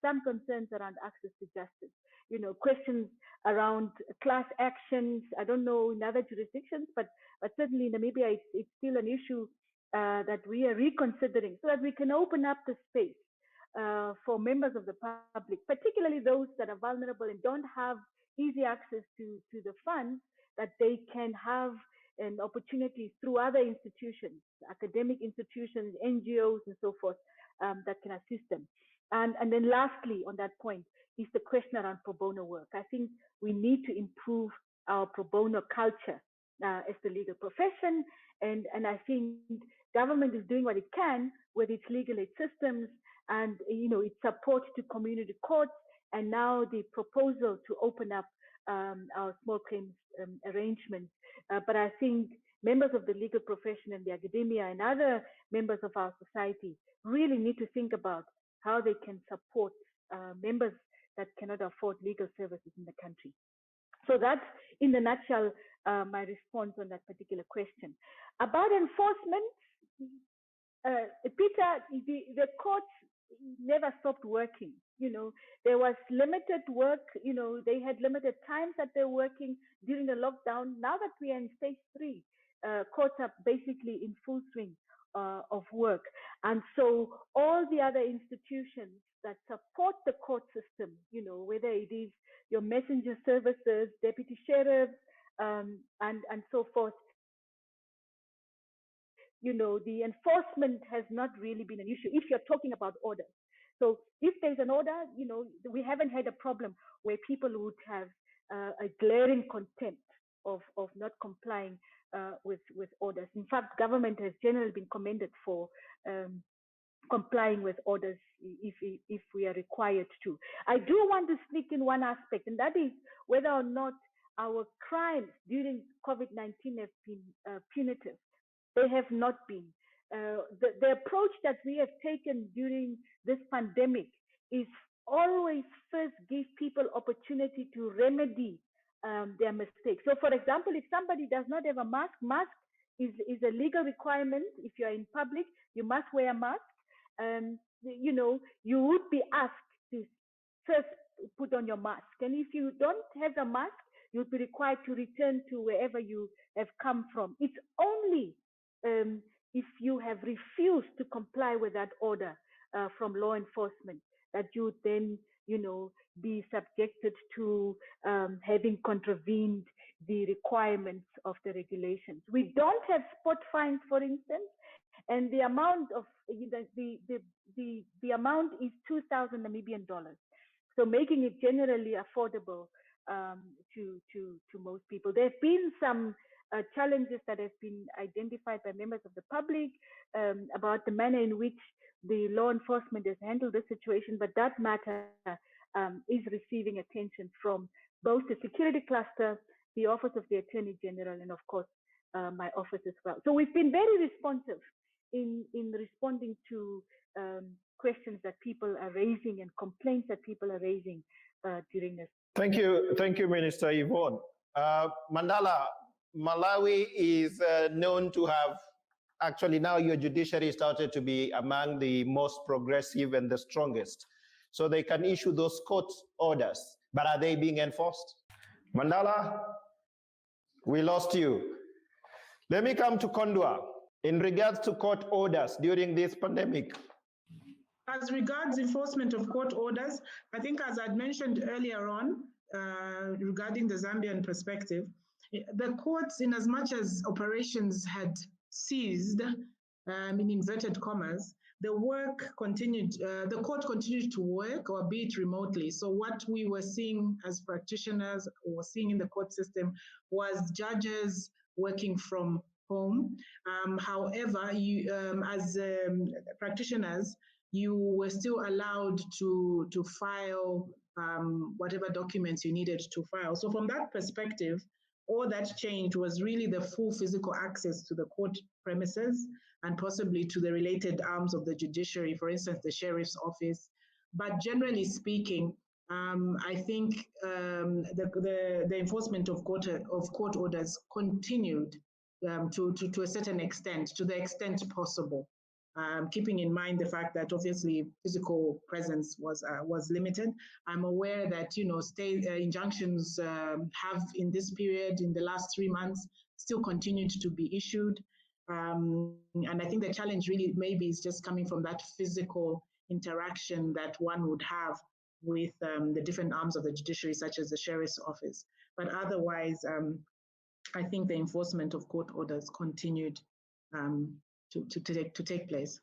some concerns around access to justice. You know, questions around class actions. I don't know in other jurisdictions, but certainly in Namibia, it's still an issue that we are reconsidering so that we can open up the space for members of the public, particularly those that are vulnerable and don't have easy access to the funds, that they can have an opportunity through other institutions, academic institutions, NGOs, and so forth, that can assist them. And then lastly, on that point, is the question around pro bono work. I think we need to improve our pro bono culture as the legal profession, and I think government is doing what it can with its legal aid systems and, you know, its support to community courts, and now the proposal to open up our small claims arrangements. But I think members of the legal profession and the academia and other members of our society really need to think about how they can support members that cannot afford legal services in the country. So that's, in a nutshell, my response on that particular question. About enforcement, Peter, the courts never stopped working. You know, there was limited work. You know, they had limited times that they're working during the lockdown. Now that we are in stage 3, courts are basically in full swing of work. And so all the other institutions that support the court system, you know, whether it is your messenger services, deputy sheriffs, and so forth, you know, the enforcement has not really been an issue if you're talking about orders. So if there's an order, you know, we haven't had a problem where people would have a glaring contempt of not complying with orders. In fact, government has generally been commended for complying with orders if we are required to. I do want to sneak in one aspect, and that is whether or not our crimes during COVID-19 have been punitive. They have not been. The approach that we have taken during this pandemic is always first give people opportunity to remedy their mistakes. So, for example, if somebody does not have a mask is a legal requirement. If you are in public, you must wear a mask. You know, you would be asked to first put on your mask. And if you don't have a mask, you'll be required to return to wherever you have come from. It's only if you have refused to comply with that order from law enforcement that you would then, you know, be subjected to having contravened the requirements of the regulations. We don't have spot fines, for instance, and the amount of the amount is 2,000 Namibian dollars. So making it generally affordable to most people. There have been some challenges that have been identified by members of the public about the manner in which the law enforcement has handled the situation, but that matter is receiving attention from both the security cluster, the Office of the Attorney General, and of course, my office as well. So we've been very responsive in responding to questions that people are raising and complaints that people are raising during this. Thank you, Minister Yvonne. Mandala, Malawi is known to have, actually now your judiciary started to be among the most progressive and the strongest. So they can issue those court orders, but are they being enforced? Mandala, we lost you. Let me come to KONDWA. In regards to court orders during this pandemic. As regards enforcement of court orders, I think as I'd mentioned earlier on, regarding the Zambian perspective, the courts, in as much as operations had ceased, in inverted commas, the work continued, the court continued to work, albeit remotely. So what we were seeing as practitioners or seeing in the court system was judges working from home. However, you, as practitioners, you were still allowed to file whatever documents you needed to file. So from that perspective, all that changed was really the full physical access to the court premises and possibly to the related arms of the judiciary, for instance, the sheriff's office. But generally speaking, I think the enforcement of court orders continued to a certain extent, to the extent possible. Keeping in mind the fact that obviously physical presence was limited. I'm aware that state injunctions have in this period, in the last 3 months, still continued to be issued. And I think the challenge really maybe is just coming from that physical interaction that one would have with the different arms of the judiciary, such as the sheriff's office. But otherwise, I think the enforcement of court orders continued to take place.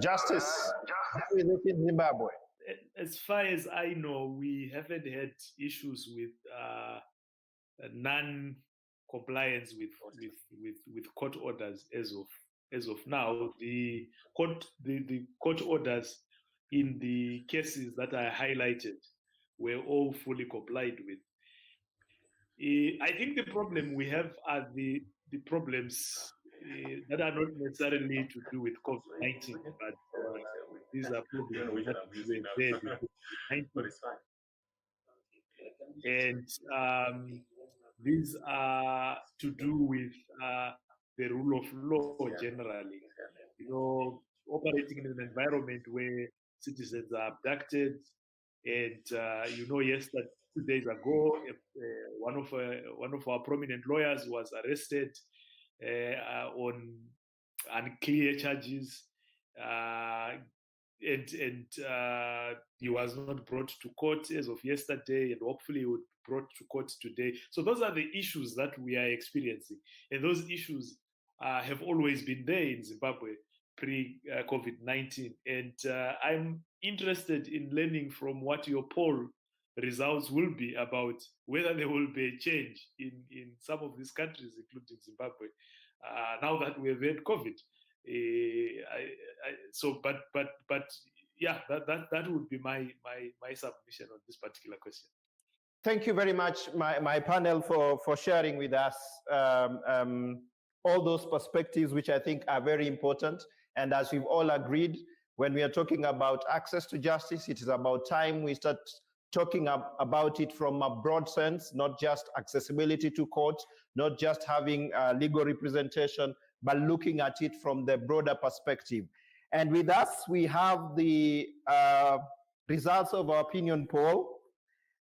Justice, how is it in Zimbabwe? As far as I know, we haven't had issues with non-compliance with court orders as of now. The court orders in the cases that I highlighted were all fully complied with. I think the problem we have are the problems that are not necessarily to do with COVID-19, but these are problems that were there before COVID-19. And these are to do with the rule of law generally. Operating in an environment where citizens are abducted, and yesterday, 2 days ago, one of our prominent lawyers was arrested on unclear charges, and he was not brought to court as of yesterday, and hopefully he would be brought to court today. So those are the issues that we are experiencing, and those issues have always been there in Zimbabwe pre-COVID-19. And I'm interested in learning from what your poll results will be about whether there will be a change in some of these countries, including Zimbabwe, now that we've had COVID. That would be my submission on this particular question. Thank you very much, my panel, for sharing with us all those perspectives, which I think are very important. And as we've all agreed, when we are talking about access to justice, it is about time we start talking about it from a broad sense, not just accessibility to courts, not just having legal representation, but looking at it from the broader perspective. And with us, we have the results of our opinion poll.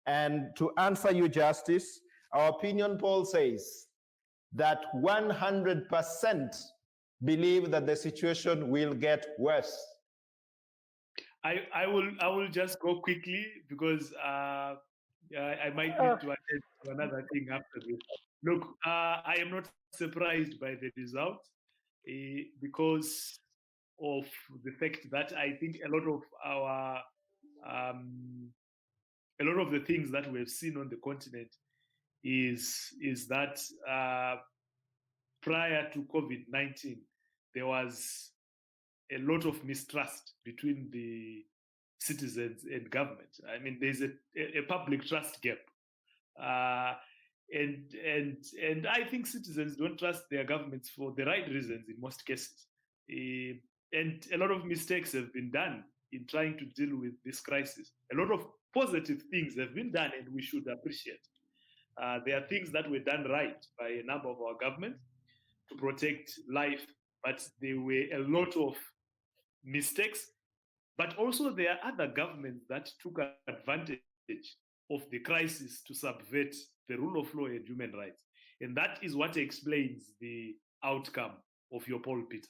And to answer you, Justice, our opinion poll says that 100% believe that the situation will get worse. I will just go quickly because I might need to attend to another thing after this. Look, I am not surprised by the result because of the fact that I think a lot of the things that we have seen on the continent is that prior to COVID-19, there was a lot of mistrust between the citizens and government. I mean, there's a public trust gap. And I think citizens don't trust their governments for the right reasons in most cases. And a lot of mistakes have been done in trying to deal with this crisis. A lot of positive things have been done, and we should appreciate. There are things that were done right by a number of our governments to protect life, but there were a lot of mistakes. But also there are other governments that took advantage of the crisis to subvert the rule of law and human rights. And that is what explains the outcome of your poll, Peter.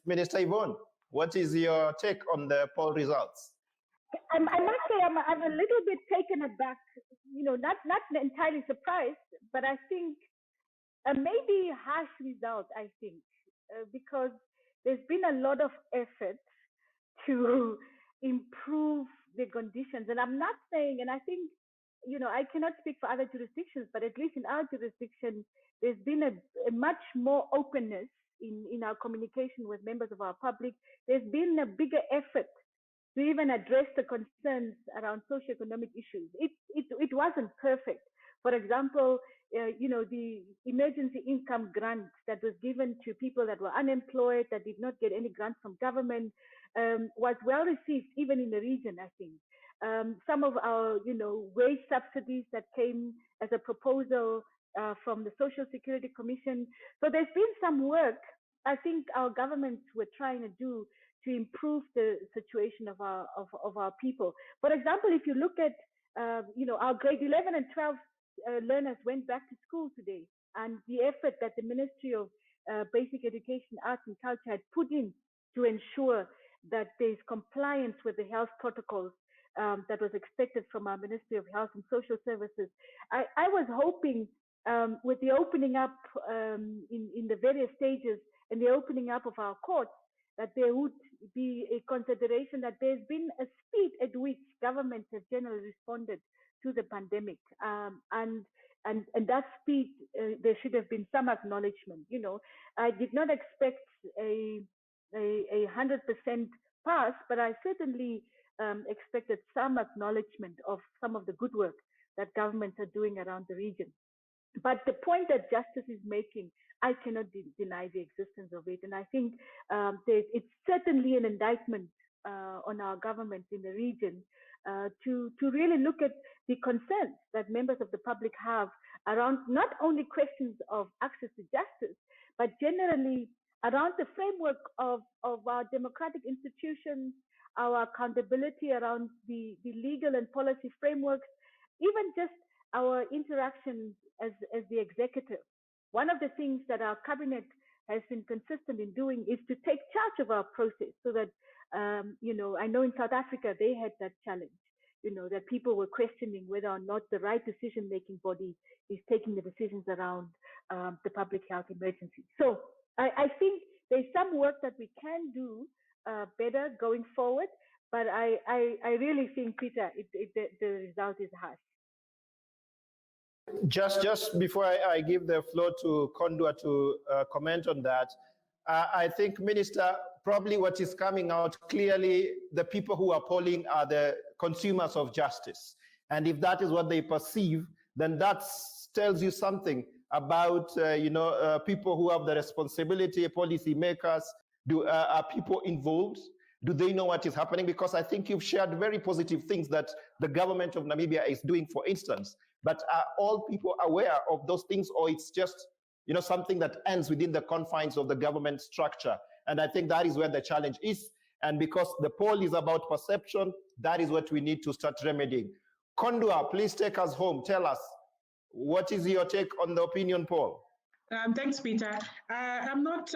Minister Yvonne, what is your take on the poll results? I must say I'm a little bit taken aback, not entirely surprised, but I think maybe harsh result, I think. because there's been a lot of effort to improve the conditions. And I'm not saying, and I think, I cannot speak for other jurisdictions, but at least in our jurisdiction, there's been a much more openness in our communication with members of our public. There's been a bigger effort to even address the concerns around socioeconomic issues. It wasn't perfect. For example, the emergency income grant that was given to people that were unemployed, that did not get any grants from government, was well received even in the region, I think. Some of our, wage subsidies that came as a proposal from the Social Security Commission. So there's been some work I think our governments were trying to do to improve the situation of our people. For example, if you look at, our grade 11 and 12 learners went back to school today, and the effort that the Ministry of Basic Education, Arts and Culture had put in to ensure that there's compliance with the health protocols that was expected from our Ministry of Health and Social Services. I was hoping with the opening up in the various stages and the opening up of our courts, that there would be a consideration that there's been a speed at which governments have generally responded to the pandemic. And that speed, there should have been some acknowledgement. I did not expect a 100% pass, but I certainly expected some acknowledgement of some of the good work that governments are doing around the region. But the point that Justice is making, I cannot deny the existence of it. And I think it's certainly an indictment on our governments in the region to really look at the concerns that members of the public have around not only questions of access to justice, but generally around the framework of our democratic institutions, our accountability around the legal and policy frameworks, even just our interactions as the executive. One of the things that our cabinet has been consistent in doing is to take charge of our process so that, I know in South Africa, they had that challenge, that people were questioning whether or not the right decision-making body is taking the decisions around the public health emergency. So I think there's some work that we can do better going forward, but I really think, Peter, the result is harsh. Just before I give the floor to KONDWA to comment on that, I think, Minister, probably what is coming out clearly, the people who are polling are the consumers of justice. And if that is what they perceive, then that tells you something about, people who have the responsibility, policy makers. Are people involved? Do they know what is happening? Because I think you've shared very positive things that the government of Namibia is doing, for instance. But are all people aware of those things, or it's just, something that ends within the confines of the government structure? And I think that is where the challenge is. And because the poll is about perception, that is what we need to start remedying. KONDWA, please take us home. Tell us, what is your take on the opinion poll? Thanks, Peter. I'm not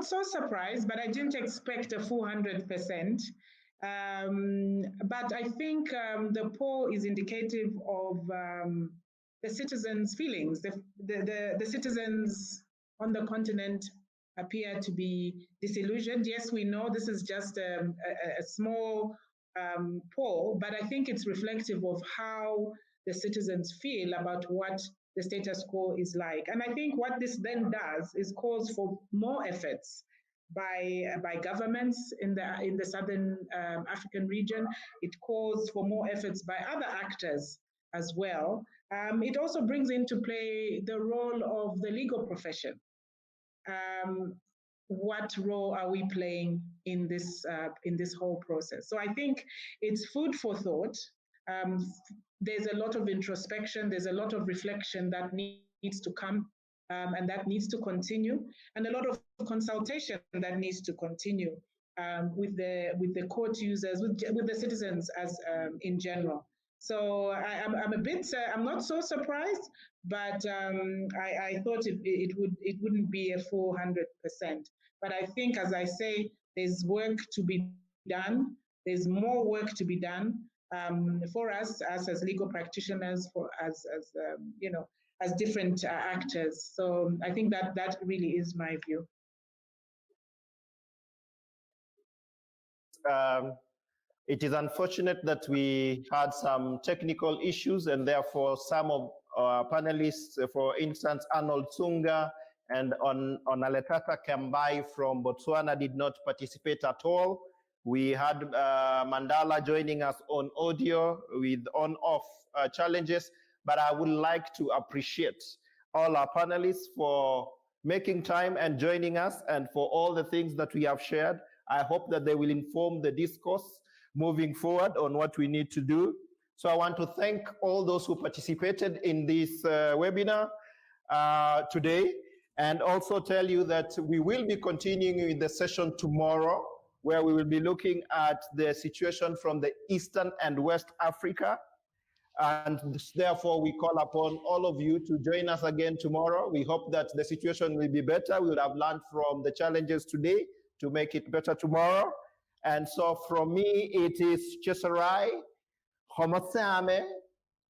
so surprised, but I didn't expect a full 100%. But I think the poll is indicative of the citizens' feelings. The citizens on the continent appear to be disillusioned. Yes, we know this is just a small poll, but I think it's reflective of how the citizens feel about what the status quo is like. And I think what this then does is calls for more efforts by governments in the southern African region. It calls for more efforts by other actors as well. It also brings into play the role of the legal profession. What role are we playing in this whole process? So I think it's food for thought. There's a lot of introspection. There's a lot of reflection that needs to come. And that needs to continue, and a lot of consultation that needs to continue with the court users, with the citizens as in general. So I'm not so surprised, but I thought it wouldn't be a full 100%. But I think, as I say, there's work to be done. There's more work to be done for us as legal practitioners, as different actors. So I think that really is my view. It is unfortunate that we had some technical issues, and therefore some of our panelists, for instance, Arnold TSUNGA and Onaletata Kambai from Botswana, did not participate at all. We had Mandala joining us on audio with on-off challenges, but I would like to appreciate all our panelists for making time and joining us, and for all the things that we have shared. I hope that they will inform the discourse moving forward on what we need to do. So I want to thank all those who participated in this webinar today, and also tell you that we will be continuing with the session tomorrow, where we will be looking at the situation from the Eastern and West Africa. And therefore, we call upon all of you to join us again tomorrow. We hope that the situation will be better. We would have learned from the challenges today to make it better tomorrow. And so from me, it is Chesarai, Homosame,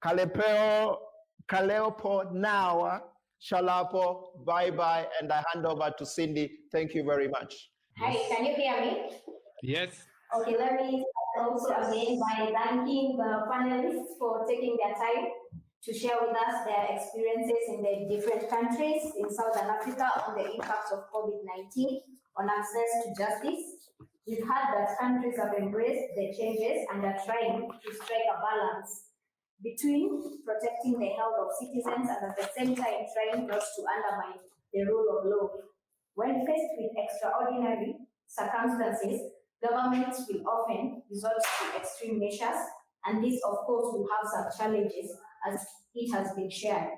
Kalepeo, Kaleopo, Nawa, Shalapo, bye-bye, and I hand over to Cindy. Thank you very much. Hi, can you hear me? Yes. Okay, let me start also again by thanking the panelists for taking their time to share with us their experiences in the different countries in Southern Africa on the impacts of COVID-19 on access to justice. We've heard that countries have embraced the changes and are trying to strike a balance between protecting the health of citizens and at the same time trying not to undermine the rule of law. When faced with extraordinary circumstances, governments will often resort to extreme measures, and this, of course, will have some challenges, as it has been shared.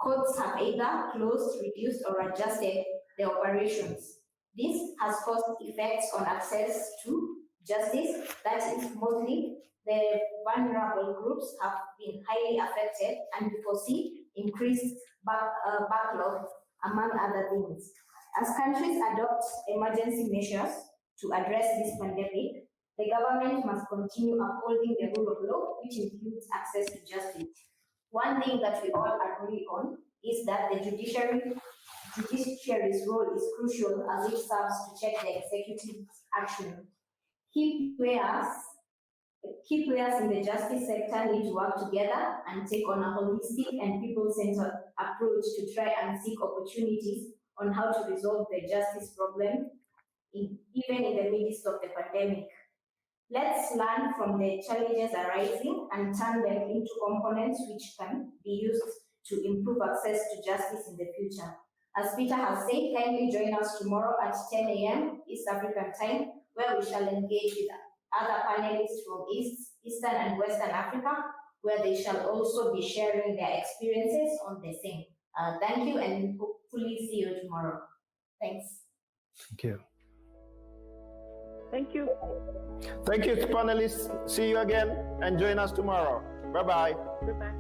Courts have either closed, reduced, or adjusted their operations. This has caused effects on access to justice. That is, mostly the vulnerable groups have been highly affected, and we foresee increased backlog, among other things. As countries adopt emergency measures to address this pandemic, the government must continue upholding the rule of law, which includes access to justice. One thing that we all agree on is that the judiciary's role is crucial, as it serves to check the executive's action. Key players in the justice sector need to work together and take on a holistic and people-centered approach to try and seek opportunities on how to resolve the justice problem, even in the midst of the pandemic. Let's learn from the challenges arising and turn them into components which can be used to improve access to justice in the future. As Peter has said, kindly join us tomorrow at 10 a.m. East African time, where we shall engage with other panelists from Eastern and Western Africa, where they shall also be sharing their experiences on the same. Thank you, and hopefully see you tomorrow. Thanks. Thank you. Thank you. Thank you, panelists. See you again, and join us tomorrow. Bye-bye. Goodbye.